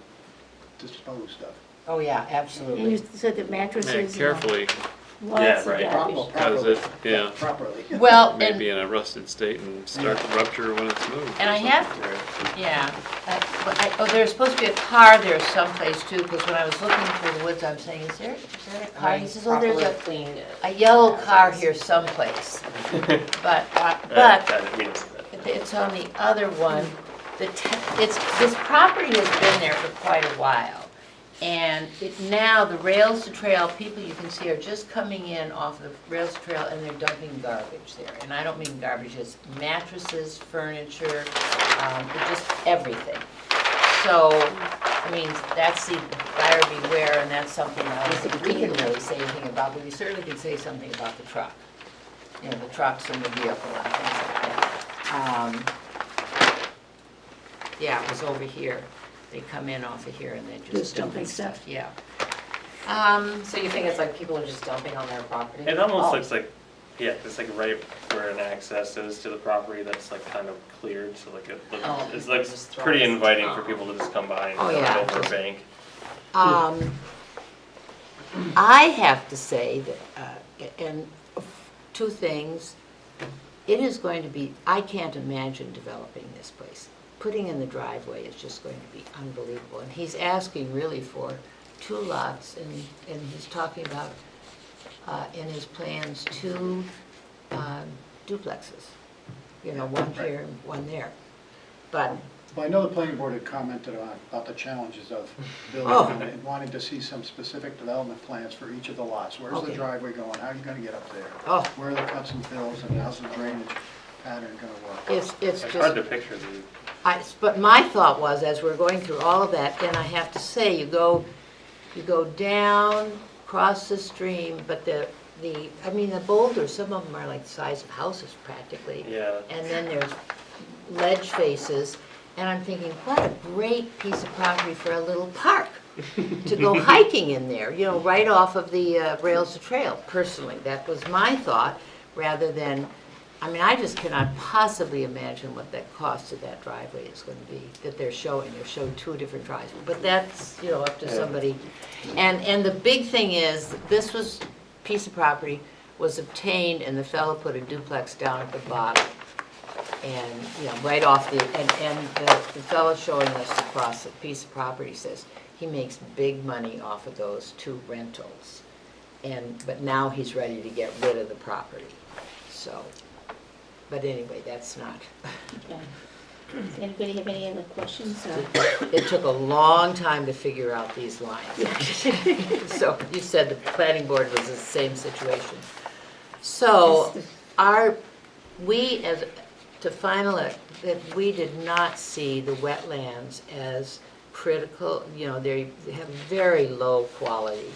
[SPEAKER 4] disposed of.
[SPEAKER 5] oh yeah,
[SPEAKER 1] And you
[SPEAKER 5] absolutely.
[SPEAKER 1] said the mattresses.
[SPEAKER 6] Carefully,
[SPEAKER 1] Lots
[SPEAKER 10] Yeah,
[SPEAKER 1] of
[SPEAKER 10] right.
[SPEAKER 1] garbage.
[SPEAKER 6] because it, yeah,
[SPEAKER 4] Properly.
[SPEAKER 5] Well,
[SPEAKER 6] may
[SPEAKER 5] and,
[SPEAKER 6] be in a rusted state and start to rupture when it's moved.
[SPEAKER 5] and
[SPEAKER 6] or
[SPEAKER 5] I
[SPEAKER 6] something.
[SPEAKER 5] have yeah, there's supposed to be a car there someplace too, because when I was looking through the woods, I'm saying, is there a car? He says, oh, there's
[SPEAKER 2] Properly cleaned.
[SPEAKER 5] a yellow car here someplace. But
[SPEAKER 10] We didn't see that.
[SPEAKER 5] it's on the other one. This property has been there for quite a while. And now the rails to trail, people you can see are just coming in off the rails to trail, and they're dumping garbage there. And I don't mean garbage, it's mattresses, furniture, just everything. So, I mean, that's the buyer beware, and that's something I don't think we can really say anything about, but we certainly can say something about the truck. You know, the trucks and the vehicle and things like that. Yeah, it was over here. They come in off of here and they're
[SPEAKER 1] Just
[SPEAKER 5] just
[SPEAKER 1] dumping
[SPEAKER 5] dumping
[SPEAKER 1] stuff.
[SPEAKER 5] stuff, yeah.
[SPEAKER 2] So you think it's like people are just dumping on their property?
[SPEAKER 10] It almost
[SPEAKER 5] Oh.
[SPEAKER 10] looks like, yeah, it's like right where an access is to the property that's like kind of cleared, so like it looks,
[SPEAKER 5] Oh.
[SPEAKER 10] it's like
[SPEAKER 2] Just throw
[SPEAKER 10] pretty
[SPEAKER 2] it-
[SPEAKER 10] inviting for
[SPEAKER 2] oh.
[SPEAKER 10] people to just come by and
[SPEAKER 5] Oh,
[SPEAKER 10] throw
[SPEAKER 5] yeah.
[SPEAKER 10] it over a bank.
[SPEAKER 5] I have to say that, and two things. It is going to be, I can't imagine developing this place. putting in the driveway is just going to be unbelievable. And he's asking really for 2 lots, and he's talking about, in his plans, 2 duplexes. You know, one here and one there. But,
[SPEAKER 4] Well, I know the planning board had commented about the challenges of building
[SPEAKER 5] Oh.
[SPEAKER 4] and wanting to see some specific development plans for each of the lots. Where's the
[SPEAKER 5] Okay.
[SPEAKER 4] driveway going? How are you gonna get up there?
[SPEAKER 5] oh,
[SPEAKER 4] Where are the cuts and fills, and how's the drainage pattern gonna work?
[SPEAKER 5] it's
[SPEAKER 10] It's hard to
[SPEAKER 5] just,
[SPEAKER 10] picture the,
[SPEAKER 5] but my thought was, as we're going through all of that, and I have to say, you go down, cross the stream, but I mean, the boulders, some of them are like the size of houses practically.
[SPEAKER 10] yeah.
[SPEAKER 5] And then there's ledge faces, and I'm thinking, what a great piece of property for a little park to go hiking in there, you know, right off of the rails to trail. Personally, that was my thought, rather than, I mean, I just cannot possibly imagine what that cost of that driveway is going to be, that they're showing. They're showing 2 different driveways, but that's, you know, up to somebody. And the big thing is, this piece of property was obtained, and the fellow put a duplex down at the bottom. And, you know, right off and the fellow showing us across the piece of property says he makes big money off of those 2 rentals. But now he's ready to get rid of the property, so, but anyway, that's not.
[SPEAKER 1] Okay. Does anybody have any other questions?
[SPEAKER 5] It took a long time to figure out these lines. So you said the planning board was the same situation. So we did not see the wetlands as critical, you know, they have very low quality.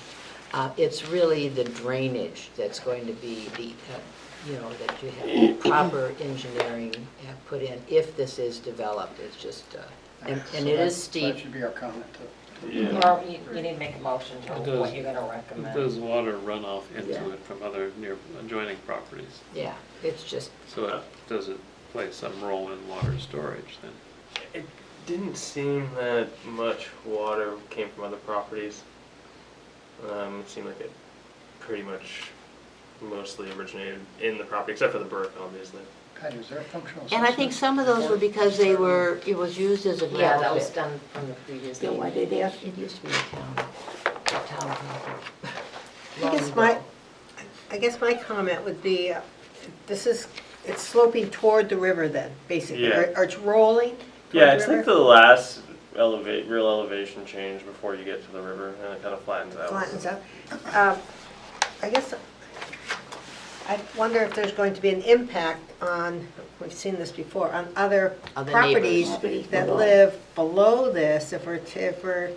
[SPEAKER 5] It's really the drainage that's going to be you know, that you have proper engineering put in if this is developed. It's just, and
[SPEAKER 4] So
[SPEAKER 5] it is
[SPEAKER 4] That
[SPEAKER 5] steep.
[SPEAKER 4] should be our comment to.
[SPEAKER 10] Yeah.
[SPEAKER 2] Well, you need to make a motion to
[SPEAKER 6] It does-
[SPEAKER 2] what you're gonna recommend.
[SPEAKER 6] There's water runoff into
[SPEAKER 5] Yeah.
[SPEAKER 6] it from other near adjoining properties.
[SPEAKER 5] Yeah, it's just,
[SPEAKER 6] So does it play some role in water storage then?
[SPEAKER 12] It didn't seem that much water came from other properties. It seemed like it pretty much mostly originated in the property, except for the brook, obviously.
[SPEAKER 4] Patty, is there a functional
[SPEAKER 5] and I think some of those were because it was used as a
[SPEAKER 2] Yeah,
[SPEAKER 5] gravel
[SPEAKER 2] that was
[SPEAKER 5] pit.
[SPEAKER 2] done from the previous
[SPEAKER 1] Bill, why
[SPEAKER 2] meeting.
[SPEAKER 1] they there?
[SPEAKER 5] It used to be a town property.
[SPEAKER 3] I guess my comment would be, it's sloping toward the river then, basically,
[SPEAKER 12] Yeah.
[SPEAKER 3] or it's rolling toward
[SPEAKER 12] Yeah,
[SPEAKER 3] the
[SPEAKER 12] it's like
[SPEAKER 3] river?
[SPEAKER 12] the last real elevation change before you get to the river, and it kind of flattens out.
[SPEAKER 3] Flattens out. I guess, I wonder if there's going to be an impact on, we've seen this before, on other
[SPEAKER 5] Other
[SPEAKER 3] properties
[SPEAKER 1] neighbors.
[SPEAKER 3] that
[SPEAKER 1] Below.
[SPEAKER 3] live below this, if the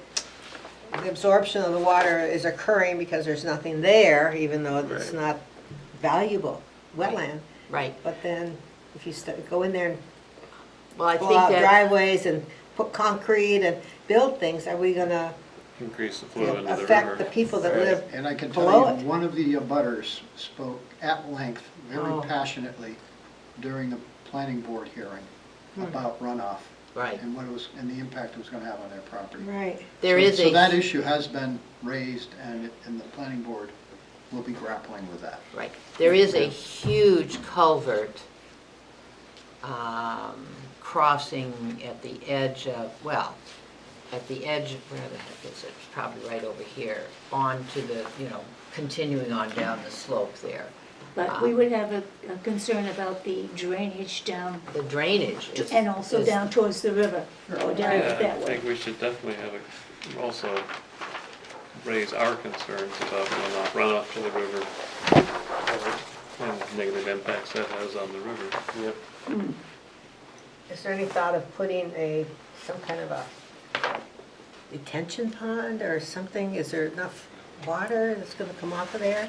[SPEAKER 3] absorption of the water is occurring because there's nothing there, even though it's
[SPEAKER 12] Right.
[SPEAKER 3] not valuable wetland.
[SPEAKER 5] Right,
[SPEAKER 3] But then, if you go in there and
[SPEAKER 5] well, I
[SPEAKER 3] pull
[SPEAKER 5] think
[SPEAKER 3] out
[SPEAKER 5] that,
[SPEAKER 3] driveways and put concrete and build things, are we gonna
[SPEAKER 6] Increase the flow into the
[SPEAKER 3] affect the
[SPEAKER 6] river.
[SPEAKER 3] people that
[SPEAKER 12] Right.
[SPEAKER 3] live
[SPEAKER 4] And I can
[SPEAKER 3] below
[SPEAKER 4] tell you,
[SPEAKER 3] it?
[SPEAKER 4] one of the abutters spoke at length, very
[SPEAKER 5] Oh.
[SPEAKER 4] passionately, during the planning board hearing about runoff
[SPEAKER 5] right,
[SPEAKER 4] and and the impact it was gonna have on their property.
[SPEAKER 3] Right.
[SPEAKER 5] there
[SPEAKER 4] So-
[SPEAKER 5] is
[SPEAKER 4] So that
[SPEAKER 5] a,
[SPEAKER 4] issue has been raised, and the planning board will be grappling with that.
[SPEAKER 5] right, there is a huge culvert crossing at the edge of, well, at the edge, where the heck is it? It's probably right over here, onto the, you know, continuing on down the slope there.
[SPEAKER 1] But we would have a concern about the drainage down,
[SPEAKER 5] The drainage is.
[SPEAKER 1] and also
[SPEAKER 5] is-
[SPEAKER 1] down towards the river, or down
[SPEAKER 6] Yeah, I
[SPEAKER 1] that way.
[SPEAKER 6] think we should definitely also raise our concerns about runoff to the river and negative impacts that has on the river.
[SPEAKER 12] Yep.
[SPEAKER 3] Is there any thought of putting some kind of a detention pond or something? Is there enough water that's gonna come off of there?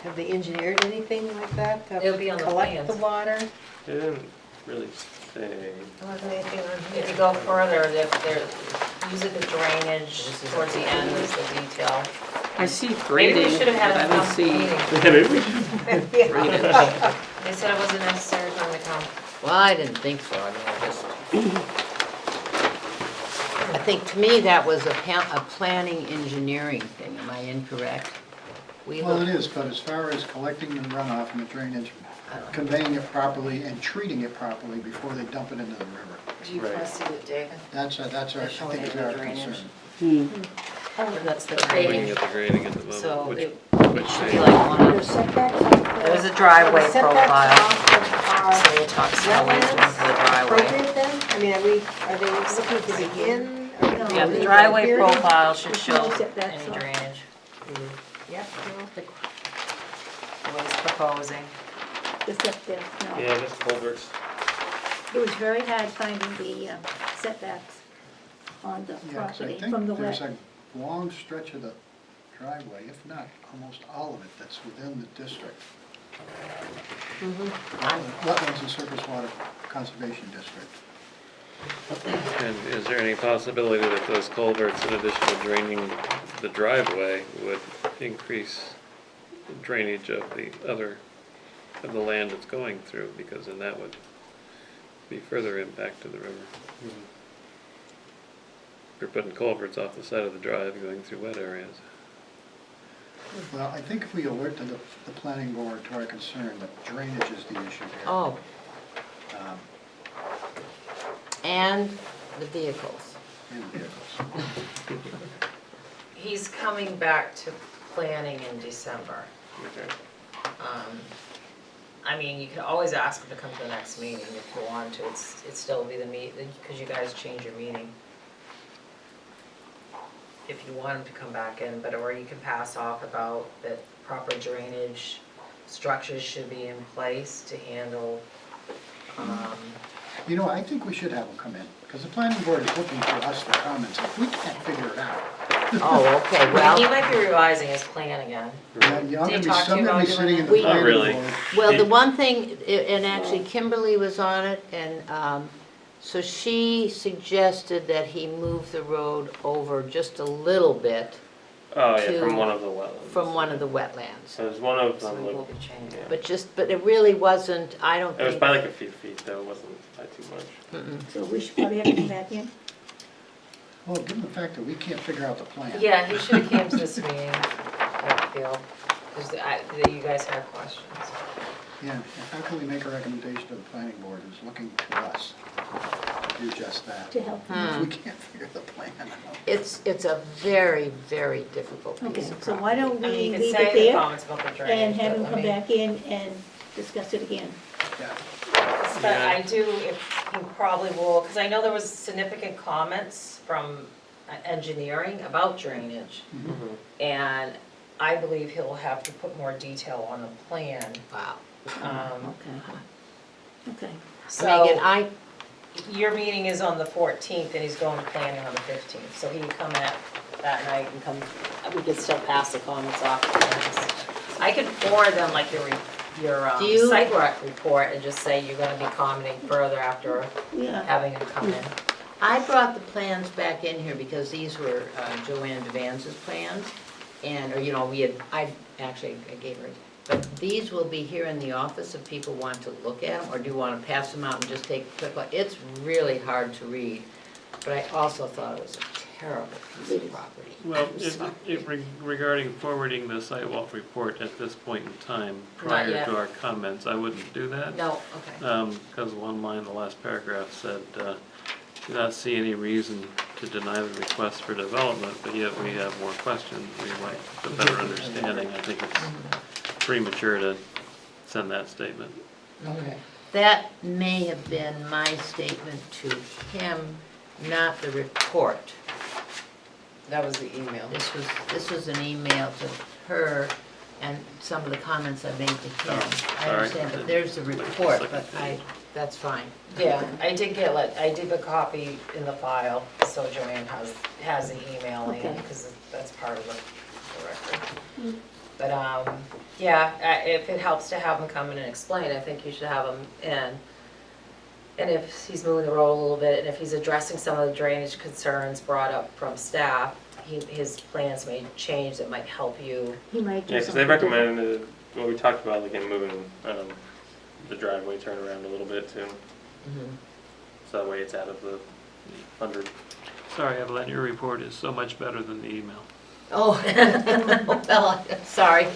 [SPEAKER 3] Have they engineered anything like that to
[SPEAKER 2] It'll be on the
[SPEAKER 3] collect
[SPEAKER 2] plans.
[SPEAKER 3] the water?
[SPEAKER 12] They didn't really say.
[SPEAKER 3] There wasn't anything on
[SPEAKER 2] If you
[SPEAKER 3] here.
[SPEAKER 2] go further, they're using the drainage towards the end is the detail.
[SPEAKER 11] I see
[SPEAKER 2] Maybe
[SPEAKER 11] grading,
[SPEAKER 2] we should have
[SPEAKER 11] but
[SPEAKER 2] had
[SPEAKER 11] I
[SPEAKER 2] a
[SPEAKER 11] don't
[SPEAKER 2] town
[SPEAKER 11] see
[SPEAKER 2] meeting.
[SPEAKER 11] drainage.
[SPEAKER 2] They said it wasn't necessary for them to come.
[SPEAKER 5] Well, I didn't think so, I mean, I just, I think, to me, that was a planning engineering thing, am I incorrect? We
[SPEAKER 4] Well, it
[SPEAKER 5] looked-
[SPEAKER 4] is, but as far as collecting the runoff and the drainage conveying it properly and treating it properly before they dump it into the river.
[SPEAKER 2] Do you want to see it, David?
[SPEAKER 4] That's our, I
[SPEAKER 2] Showing
[SPEAKER 4] think, is
[SPEAKER 2] the
[SPEAKER 4] our
[SPEAKER 2] drainage.
[SPEAKER 4] concern.
[SPEAKER 2] That's the
[SPEAKER 6] Looking
[SPEAKER 2] grading.
[SPEAKER 6] at the grading at the
[SPEAKER 2] So
[SPEAKER 6] moment,
[SPEAKER 2] it
[SPEAKER 6] which
[SPEAKER 2] should be
[SPEAKER 6] they,
[SPEAKER 2] like one
[SPEAKER 3] The
[SPEAKER 2] of,
[SPEAKER 3] setbacks off
[SPEAKER 2] there's
[SPEAKER 3] the-
[SPEAKER 2] a driveway
[SPEAKER 3] the setbacks
[SPEAKER 2] profile.
[SPEAKER 3] off
[SPEAKER 2] So we'll talk some ways to
[SPEAKER 3] wetlands
[SPEAKER 2] the driveway.
[SPEAKER 3] appropriate then? I mean, are they looking to be in? or
[SPEAKER 1] No.
[SPEAKER 2] Yeah,
[SPEAKER 3] are
[SPEAKER 2] the
[SPEAKER 3] they
[SPEAKER 2] driveway
[SPEAKER 3] here?
[SPEAKER 2] profile should
[SPEAKER 1] There's
[SPEAKER 2] show
[SPEAKER 1] no setbacks
[SPEAKER 2] any
[SPEAKER 1] off.
[SPEAKER 2] drainage,
[SPEAKER 3] Yep.
[SPEAKER 2] what he's proposing.
[SPEAKER 1] The setback, no.
[SPEAKER 12] Yeah, just culverts.
[SPEAKER 1] It was very hard finding the setbacks on the
[SPEAKER 4] Yeah, 'cause
[SPEAKER 1] property
[SPEAKER 4] I
[SPEAKER 1] from the
[SPEAKER 4] think there's
[SPEAKER 1] wet.
[SPEAKER 4] a long stretch of the driveway, if not almost all of it, that's within the district. Wetlands and Surface Water Conservation District.
[SPEAKER 6] and is there any possibility that those culverts, in addition to draining the driveway, would increase the drainage of the other, of the land it's going through, because then that would be further impact to the river. You're putting culverts off the side of the drive going through wet areas.
[SPEAKER 4] Well, I think if we alerted the planning board to our concern that drainage is the issue here.
[SPEAKER 5] Oh,
[SPEAKER 4] um,
[SPEAKER 5] and the vehicles.
[SPEAKER 4] in vehicles.
[SPEAKER 2] He's coming back to planning in December.
[SPEAKER 12] Okay.
[SPEAKER 2] I mean, you can always ask him to come to the next meeting if you want to, it'd still be the because you guys change your meeting. If you want him to come back in, or you can pass off about that proper drainage structures should be in place to handle,
[SPEAKER 4] You know, I think we should have them come in, because the planning board is looking for us for comments. If we can't figure it out,
[SPEAKER 5] Oh, okay,
[SPEAKER 2] he
[SPEAKER 5] well,
[SPEAKER 2] might be revising his plan again.
[SPEAKER 4] I'm
[SPEAKER 2] Did he
[SPEAKER 4] gonna be,
[SPEAKER 2] talk to you
[SPEAKER 4] I'm gonna
[SPEAKER 2] about
[SPEAKER 4] be
[SPEAKER 2] doing
[SPEAKER 4] sitting in
[SPEAKER 2] that?
[SPEAKER 4] the
[SPEAKER 5] We-
[SPEAKER 4] planning
[SPEAKER 6] Not really.
[SPEAKER 4] board.
[SPEAKER 5] well, the one thing, and actually Kimberly was on it, and so she suggested that he move the road over just a little bit
[SPEAKER 12] Oh, yeah,
[SPEAKER 5] To-
[SPEAKER 12] from one of the wetlands.
[SPEAKER 5] from one of the wetlands.
[SPEAKER 12] So there's one of
[SPEAKER 2] So
[SPEAKER 12] them,
[SPEAKER 2] it will
[SPEAKER 12] like,
[SPEAKER 2] be changed.
[SPEAKER 12] yeah.
[SPEAKER 5] But it really wasn't, I don't
[SPEAKER 12] It was
[SPEAKER 5] think.
[SPEAKER 12] by like a few feet though, it wasn't by too much.
[SPEAKER 1] So we should probably have to come back in.
[SPEAKER 4] Well, given the fact that we can't figure out the plan.
[SPEAKER 2] Yeah, he should have came to this meeting, I feel, because you guys had questions.
[SPEAKER 4] Yeah, and how can we make a recommendation to the planning board who's looking to us to do just that?
[SPEAKER 1] To help.
[SPEAKER 4] If we can't figure the plan out.
[SPEAKER 5] It's a very, very difficult
[SPEAKER 1] Okay,
[SPEAKER 5] piece of
[SPEAKER 1] so
[SPEAKER 5] property.
[SPEAKER 1] why don't
[SPEAKER 2] I mean,
[SPEAKER 1] we
[SPEAKER 2] you could
[SPEAKER 1] leave
[SPEAKER 2] say
[SPEAKER 1] it
[SPEAKER 2] the
[SPEAKER 1] there
[SPEAKER 2] comments about the drainage.
[SPEAKER 1] and have
[SPEAKER 2] but
[SPEAKER 1] him
[SPEAKER 2] let
[SPEAKER 1] come
[SPEAKER 2] me-
[SPEAKER 1] back in and discuss it again?
[SPEAKER 4] Yeah.
[SPEAKER 2] But I do, if he probably will, because I know there was significant comments from engineering about drainage. And I believe he'll have to put more detail on the plan.
[SPEAKER 5] Wow.
[SPEAKER 1] Okay. Okay.
[SPEAKER 2] So,
[SPEAKER 5] Megan,
[SPEAKER 2] your meeting is on the 14th and he's going to planning on the 15th. So he can come at that night and come, we could still pass the comments off. I could forward them like your
[SPEAKER 5] Do you-
[SPEAKER 2] site work report and just say you're gonna be commenting further after
[SPEAKER 1] Yeah.
[SPEAKER 2] having him come in.
[SPEAKER 5] I brought the plans back in here because these were Joanne Devance's plans. And, or, you know, I gave her, but these will be here in the office if people want to look at them, or do you want to pass them out and just take a quick look? It's really hard to read, but I also thought it was a terrible piece of property.
[SPEAKER 6] Well,
[SPEAKER 5] Sorry.
[SPEAKER 6] regarding forwarding the sidewalk report at this point in time,
[SPEAKER 2] Not
[SPEAKER 6] prior
[SPEAKER 2] yet.
[SPEAKER 6] to our comments, I wouldn't do that.
[SPEAKER 2] No, okay.
[SPEAKER 6] Because one line, the last paragraph said, do not see any reason to deny the request for development, but yet we have more questions. We'd like a better understanding. I think it's premature to send that statement.
[SPEAKER 5] Okay. That may have been my statement to him, not the report.
[SPEAKER 2] That was the email.
[SPEAKER 5] This was an email to her and some of the comments I made to him. I
[SPEAKER 6] sorry.
[SPEAKER 5] understand, but there's the report, but that's fine.
[SPEAKER 2] Yeah, I did the copy in the file, so Joanne has the email in,
[SPEAKER 1] Okay.
[SPEAKER 2] because that's part of the record. But, yeah, if it helps to have him come in and explain, I think you should have him in. And if he's moving the road a little bit, and if he's addressing some of the drainage concerns brought up from staff, his plans may change that might help you.
[SPEAKER 1] He might do
[SPEAKER 12] Yeah, because they
[SPEAKER 1] something different.
[SPEAKER 12] recommended, well, we talked about like him moving the driveway turn around a little bit too. So that way it's out of the 100.
[SPEAKER 6] Sorry, Evelyn, your report is so much better than the email.
[SPEAKER 5] Oh, well, sorry.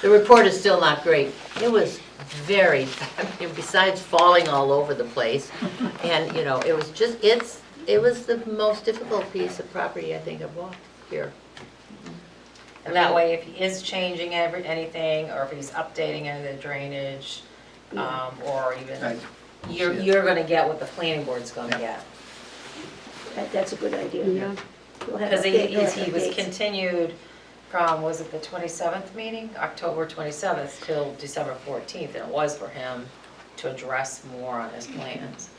[SPEAKER 5] The report is still not great. It was very, I mean, besides falling all over the place, and, you know, it was just, it was the most difficult piece of property I think I've walked here.
[SPEAKER 2] And that way, if he is changing anything, or if he's updating any of the drainage, or even,
[SPEAKER 4] Right.
[SPEAKER 2] you're gonna get what the planning board's gonna get.
[SPEAKER 1] That's a good idea. We'll have
[SPEAKER 2] Because
[SPEAKER 1] update-
[SPEAKER 2] he was
[SPEAKER 1] updates.
[SPEAKER 2] continued from, was it the 27th meeting? October 27th till December 14th, and it was for him to address more on his plans.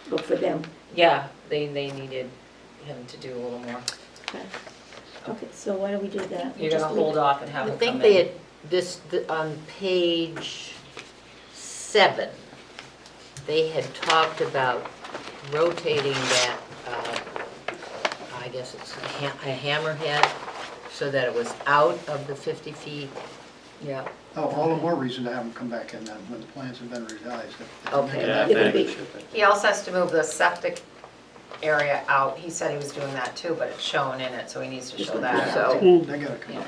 [SPEAKER 1] Look for them.
[SPEAKER 2] Yeah, they needed him to do a little more.
[SPEAKER 1] Okay. Okay, so why don't we do that?
[SPEAKER 2] You're
[SPEAKER 1] Just
[SPEAKER 2] gonna
[SPEAKER 1] leave
[SPEAKER 2] hold
[SPEAKER 1] it.
[SPEAKER 2] off and have
[SPEAKER 5] I
[SPEAKER 2] him
[SPEAKER 5] think
[SPEAKER 2] come
[SPEAKER 5] they
[SPEAKER 2] in.
[SPEAKER 5] had, on page 7, they had talked about rotating that, I guess it's a hammerhead, so that it was out of the 50 feet.
[SPEAKER 2] Yeah.
[SPEAKER 4] Oh, all the more reason to have them come back in then, when the plans have been revised.
[SPEAKER 5] Okay.
[SPEAKER 10] Yeah,
[SPEAKER 1] It would
[SPEAKER 10] thanks.
[SPEAKER 1] be-
[SPEAKER 2] He also has to move the septic area out. He said he was doing that too, but it's shown in it, so he needs to show that.
[SPEAKER 5] So,
[SPEAKER 4] They gotta come back.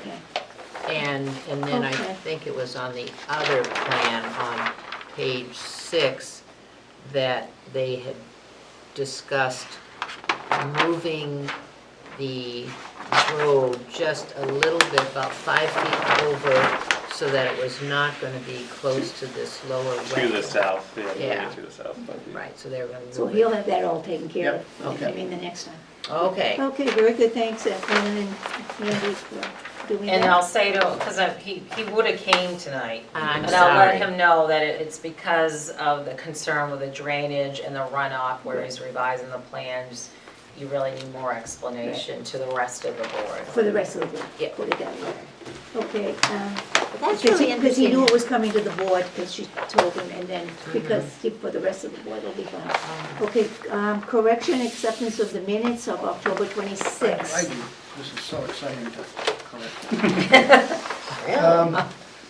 [SPEAKER 1] Okay.
[SPEAKER 5] and then I
[SPEAKER 1] Okay.
[SPEAKER 5] think it was on the other plan on page 6 that they had discussed moving the road just a little bit, about 5 feet over, so that it was not going to be close to this lower
[SPEAKER 10] To the
[SPEAKER 5] wetland.
[SPEAKER 10] south, yeah,
[SPEAKER 5] Yeah.
[SPEAKER 10] moving to the south.
[SPEAKER 5] Right, so they were going to
[SPEAKER 1] So
[SPEAKER 5] move
[SPEAKER 1] he'll
[SPEAKER 5] it.
[SPEAKER 1] have that all taken care of.
[SPEAKER 4] Yep,
[SPEAKER 5] okay.
[SPEAKER 1] I mean, the next time.
[SPEAKER 5] Okay.
[SPEAKER 1] Okay, very good, thanks, Ellen and Randy for doing that.
[SPEAKER 2] And I'll say to, because he would have came tonight.
[SPEAKER 5] I'm
[SPEAKER 2] And I'll let
[SPEAKER 5] sorry.
[SPEAKER 2] him know that it's because of the concern with the drainage and the runoff where he's revising the plans. You really need more explanation to the rest of the board.
[SPEAKER 1] For the rest of the board.
[SPEAKER 2] Yeah.
[SPEAKER 1] Put it that way. Okay,
[SPEAKER 5] That's
[SPEAKER 1] because
[SPEAKER 5] really
[SPEAKER 1] he knew
[SPEAKER 5] interesting.
[SPEAKER 1] it was coming to the board, because she told him, and then, because for the rest of the board, it'll be fine. Okay, correction, acceptance of the minutes of October
[SPEAKER 4] I
[SPEAKER 1] 26th.
[SPEAKER 4] do, this is so exciting to correct.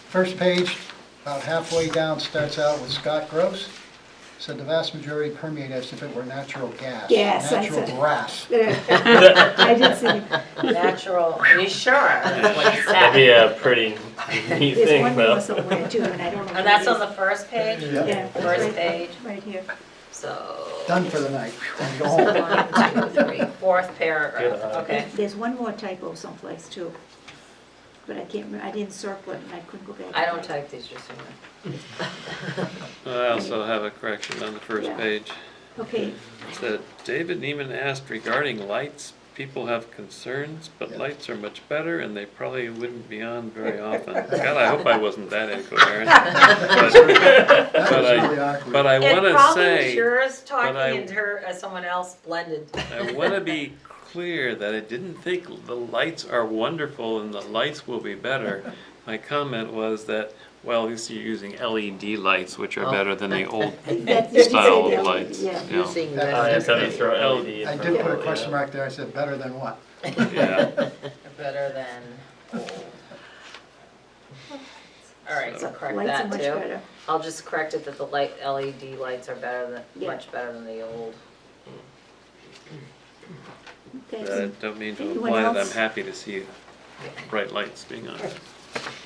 [SPEAKER 4] First page, about halfway down, starts out with Scott Gross. Said the vast majority permeate as if it were natural gas.
[SPEAKER 1] Yes, I
[SPEAKER 4] Natural
[SPEAKER 1] said-
[SPEAKER 4] grass.
[SPEAKER 1] I did see,
[SPEAKER 2] Natural, are you sure? That's what he
[SPEAKER 12] That'd be
[SPEAKER 2] said.
[SPEAKER 12] a pretty neat
[SPEAKER 1] there's
[SPEAKER 12] thing
[SPEAKER 1] one
[SPEAKER 12] though.
[SPEAKER 1] more somewhere too, and I don't know.
[SPEAKER 2] And that's
[SPEAKER 1] what
[SPEAKER 2] on the first page?
[SPEAKER 4] Yeah.
[SPEAKER 1] Yeah, that's
[SPEAKER 2] First
[SPEAKER 1] right-
[SPEAKER 2] page.
[SPEAKER 1] Right here.
[SPEAKER 2] So.
[SPEAKER 4] Done for the night. Go home.
[SPEAKER 2] 1, 2, 3, fourth paragraph,
[SPEAKER 12] Good eye.
[SPEAKER 2] okay.
[SPEAKER 1] There's one more typo someplace too, but I can't remember, I didn't circle it, and I couldn't go back.
[SPEAKER 2] I don't type these, just so you know.
[SPEAKER 6] I also have a correction on the first
[SPEAKER 1] Yeah.
[SPEAKER 6] page.
[SPEAKER 1] Okay,
[SPEAKER 6] It said, David Neiman asked regarding lights, people have concerns, but
[SPEAKER 4] Yeah.
[SPEAKER 6] lights are much better and they probably wouldn't be on very often. God, I hope I wasn't that incoherent.
[SPEAKER 4] That was really awkward.
[SPEAKER 6] But I
[SPEAKER 2] It
[SPEAKER 6] want to
[SPEAKER 2] probably was
[SPEAKER 6] say,
[SPEAKER 2] yours talking
[SPEAKER 6] I-
[SPEAKER 2] and her, someone else blended.
[SPEAKER 6] I want to be clear that I didn't think the lights are wonderful and the lights will be better. My comment was that, well, at least you're using LED lights, which are
[SPEAKER 5] Oh.
[SPEAKER 6] better than the old
[SPEAKER 1] that, you
[SPEAKER 6] style
[SPEAKER 1] said
[SPEAKER 6] of
[SPEAKER 1] that,
[SPEAKER 6] lights.
[SPEAKER 1] yeah.
[SPEAKER 6] you know.
[SPEAKER 5] Using
[SPEAKER 4] That-
[SPEAKER 12] Oh,
[SPEAKER 5] the,
[SPEAKER 12] yeah, so they throw LED in
[SPEAKER 4] I
[SPEAKER 12] front
[SPEAKER 4] did
[SPEAKER 12] of
[SPEAKER 4] put a
[SPEAKER 12] it,
[SPEAKER 4] question
[SPEAKER 12] yeah.
[SPEAKER 4] mark there, I said, better than what?
[SPEAKER 6] Yeah.
[SPEAKER 2] Better than old. All right, so correct
[SPEAKER 1] Lights are
[SPEAKER 2] that
[SPEAKER 1] much
[SPEAKER 2] too.
[SPEAKER 1] better.
[SPEAKER 2] I'll just correct it that the light LED lights are better than,
[SPEAKER 1] Yeah.
[SPEAKER 2] much better than the old.
[SPEAKER 1] Okay,
[SPEAKER 6] But I don't mean to
[SPEAKER 1] Anyone
[SPEAKER 6] imply that I'm
[SPEAKER 1] else?
[SPEAKER 6] happy to see bright lights being on,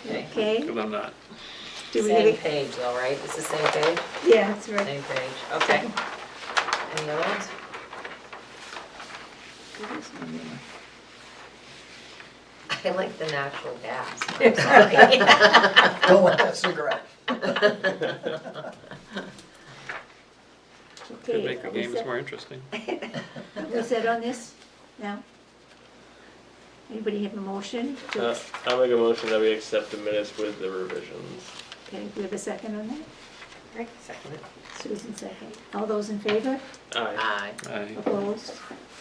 [SPEAKER 1] okay,
[SPEAKER 6] because I'm not.
[SPEAKER 1] do we have
[SPEAKER 2] Same
[SPEAKER 1] it?
[SPEAKER 2] page though, right? It's the same page?
[SPEAKER 1] Yeah, that's right.
[SPEAKER 2] Same page, okay. Any other ones? I like the natural gas. I'm sorry.
[SPEAKER 4] Don't want that cigarette.
[SPEAKER 6] Could
[SPEAKER 1] Okay,
[SPEAKER 6] make the
[SPEAKER 1] was
[SPEAKER 6] games
[SPEAKER 1] that-
[SPEAKER 6] more interesting.
[SPEAKER 1] Was that on this now? Anybody have a motion? to-
[SPEAKER 12] I'll make a motion that we accept the minutes with the revisions.
[SPEAKER 1] Okay, do we have a second on that?
[SPEAKER 2] Right, second it.
[SPEAKER 1] Susan, second. All those in favor?
[SPEAKER 12] Aye.
[SPEAKER 6] I
[SPEAKER 1] Opposed?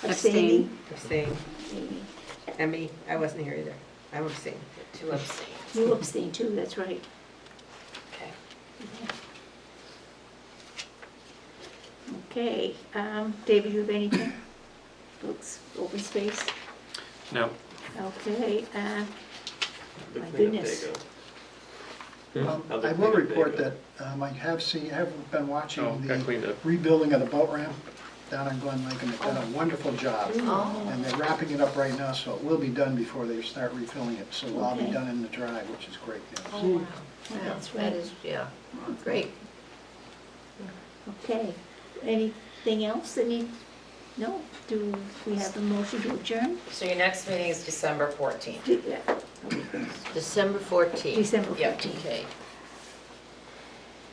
[SPEAKER 3] Abstain.
[SPEAKER 1] Abstaining?
[SPEAKER 3] Abstain.
[SPEAKER 1] Amy.
[SPEAKER 3] And me, I wasn't here either. I'm abstaining.
[SPEAKER 2] 2 abstains.
[SPEAKER 1] You abstain too, that's right.
[SPEAKER 2] Okay.
[SPEAKER 1] Okay, David, you have anything? Looks open space?
[SPEAKER 6] No,
[SPEAKER 1] Okay,
[SPEAKER 12] The
[SPEAKER 1] My
[SPEAKER 12] cleanup
[SPEAKER 1] goodness.
[SPEAKER 12] day go?
[SPEAKER 4] I will report that I have been
[SPEAKER 6] oh,
[SPEAKER 4] watching
[SPEAKER 6] got
[SPEAKER 4] the
[SPEAKER 6] cleaned up.
[SPEAKER 4] rebuilding of the boat ramp down on Glen Lake, and they've done a wonderful job.
[SPEAKER 5] Oh.
[SPEAKER 4] And they're wrapping it up right now, so it will be done before they start refilling it. So it'll all be
[SPEAKER 1] Okay.
[SPEAKER 4] done in the drive, which is great news.
[SPEAKER 5] Oh, wow.
[SPEAKER 1] Well, that's
[SPEAKER 5] That
[SPEAKER 1] right.
[SPEAKER 5] is, yeah, great.
[SPEAKER 1] Okay. Anything else that need, no? Do we have a motion to adjourn?
[SPEAKER 2] So your next meeting is December 14th.
[SPEAKER 5] December 14th.
[SPEAKER 1] December
[SPEAKER 2] Yep.
[SPEAKER 1] 14th.
[SPEAKER 5] Okay.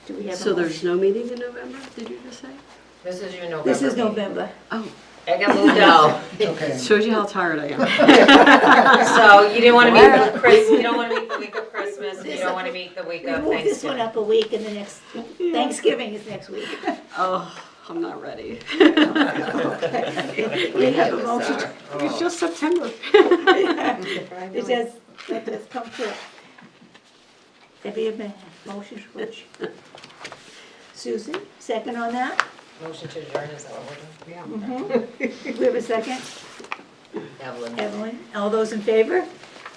[SPEAKER 1] Do we have a
[SPEAKER 11] So there's
[SPEAKER 1] motion?
[SPEAKER 11] no meeting in November, did you just say?
[SPEAKER 2] This is your November.
[SPEAKER 1] This is
[SPEAKER 2] meeting.
[SPEAKER 1] November.
[SPEAKER 11] Oh,
[SPEAKER 2] I got moved up.
[SPEAKER 4] Okay.
[SPEAKER 11] shows you how tired I am.
[SPEAKER 2] So you didn't want to meet the Chris, you don't want to meet the week of Christmas, and you don't want to meet the week
[SPEAKER 1] We
[SPEAKER 2] of
[SPEAKER 1] moved this one
[SPEAKER 2] Thanksgiving.
[SPEAKER 1] up a week and the next, Thanksgiving is next week.
[SPEAKER 11] Oh, I'm not ready.
[SPEAKER 1] We have a motion. to-
[SPEAKER 11] It's just September.
[SPEAKER 1] It does, that does come true. Every motion, which. Susan, second on that?
[SPEAKER 2] Motion to adjourn, is that what we're doing?
[SPEAKER 1] Mm-hmm. We have a second?
[SPEAKER 5] Evelyn.
[SPEAKER 1] Evelyn, all those in favor?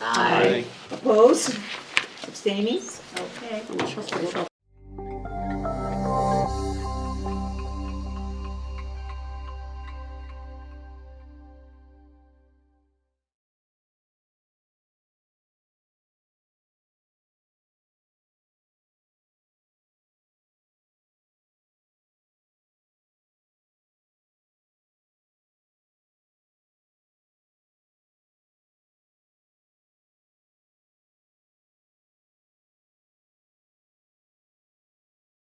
[SPEAKER 5] Aye.
[SPEAKER 1] Opposed? Abstaining? Okay.
[SPEAKER 11] I'm gonna trust myself.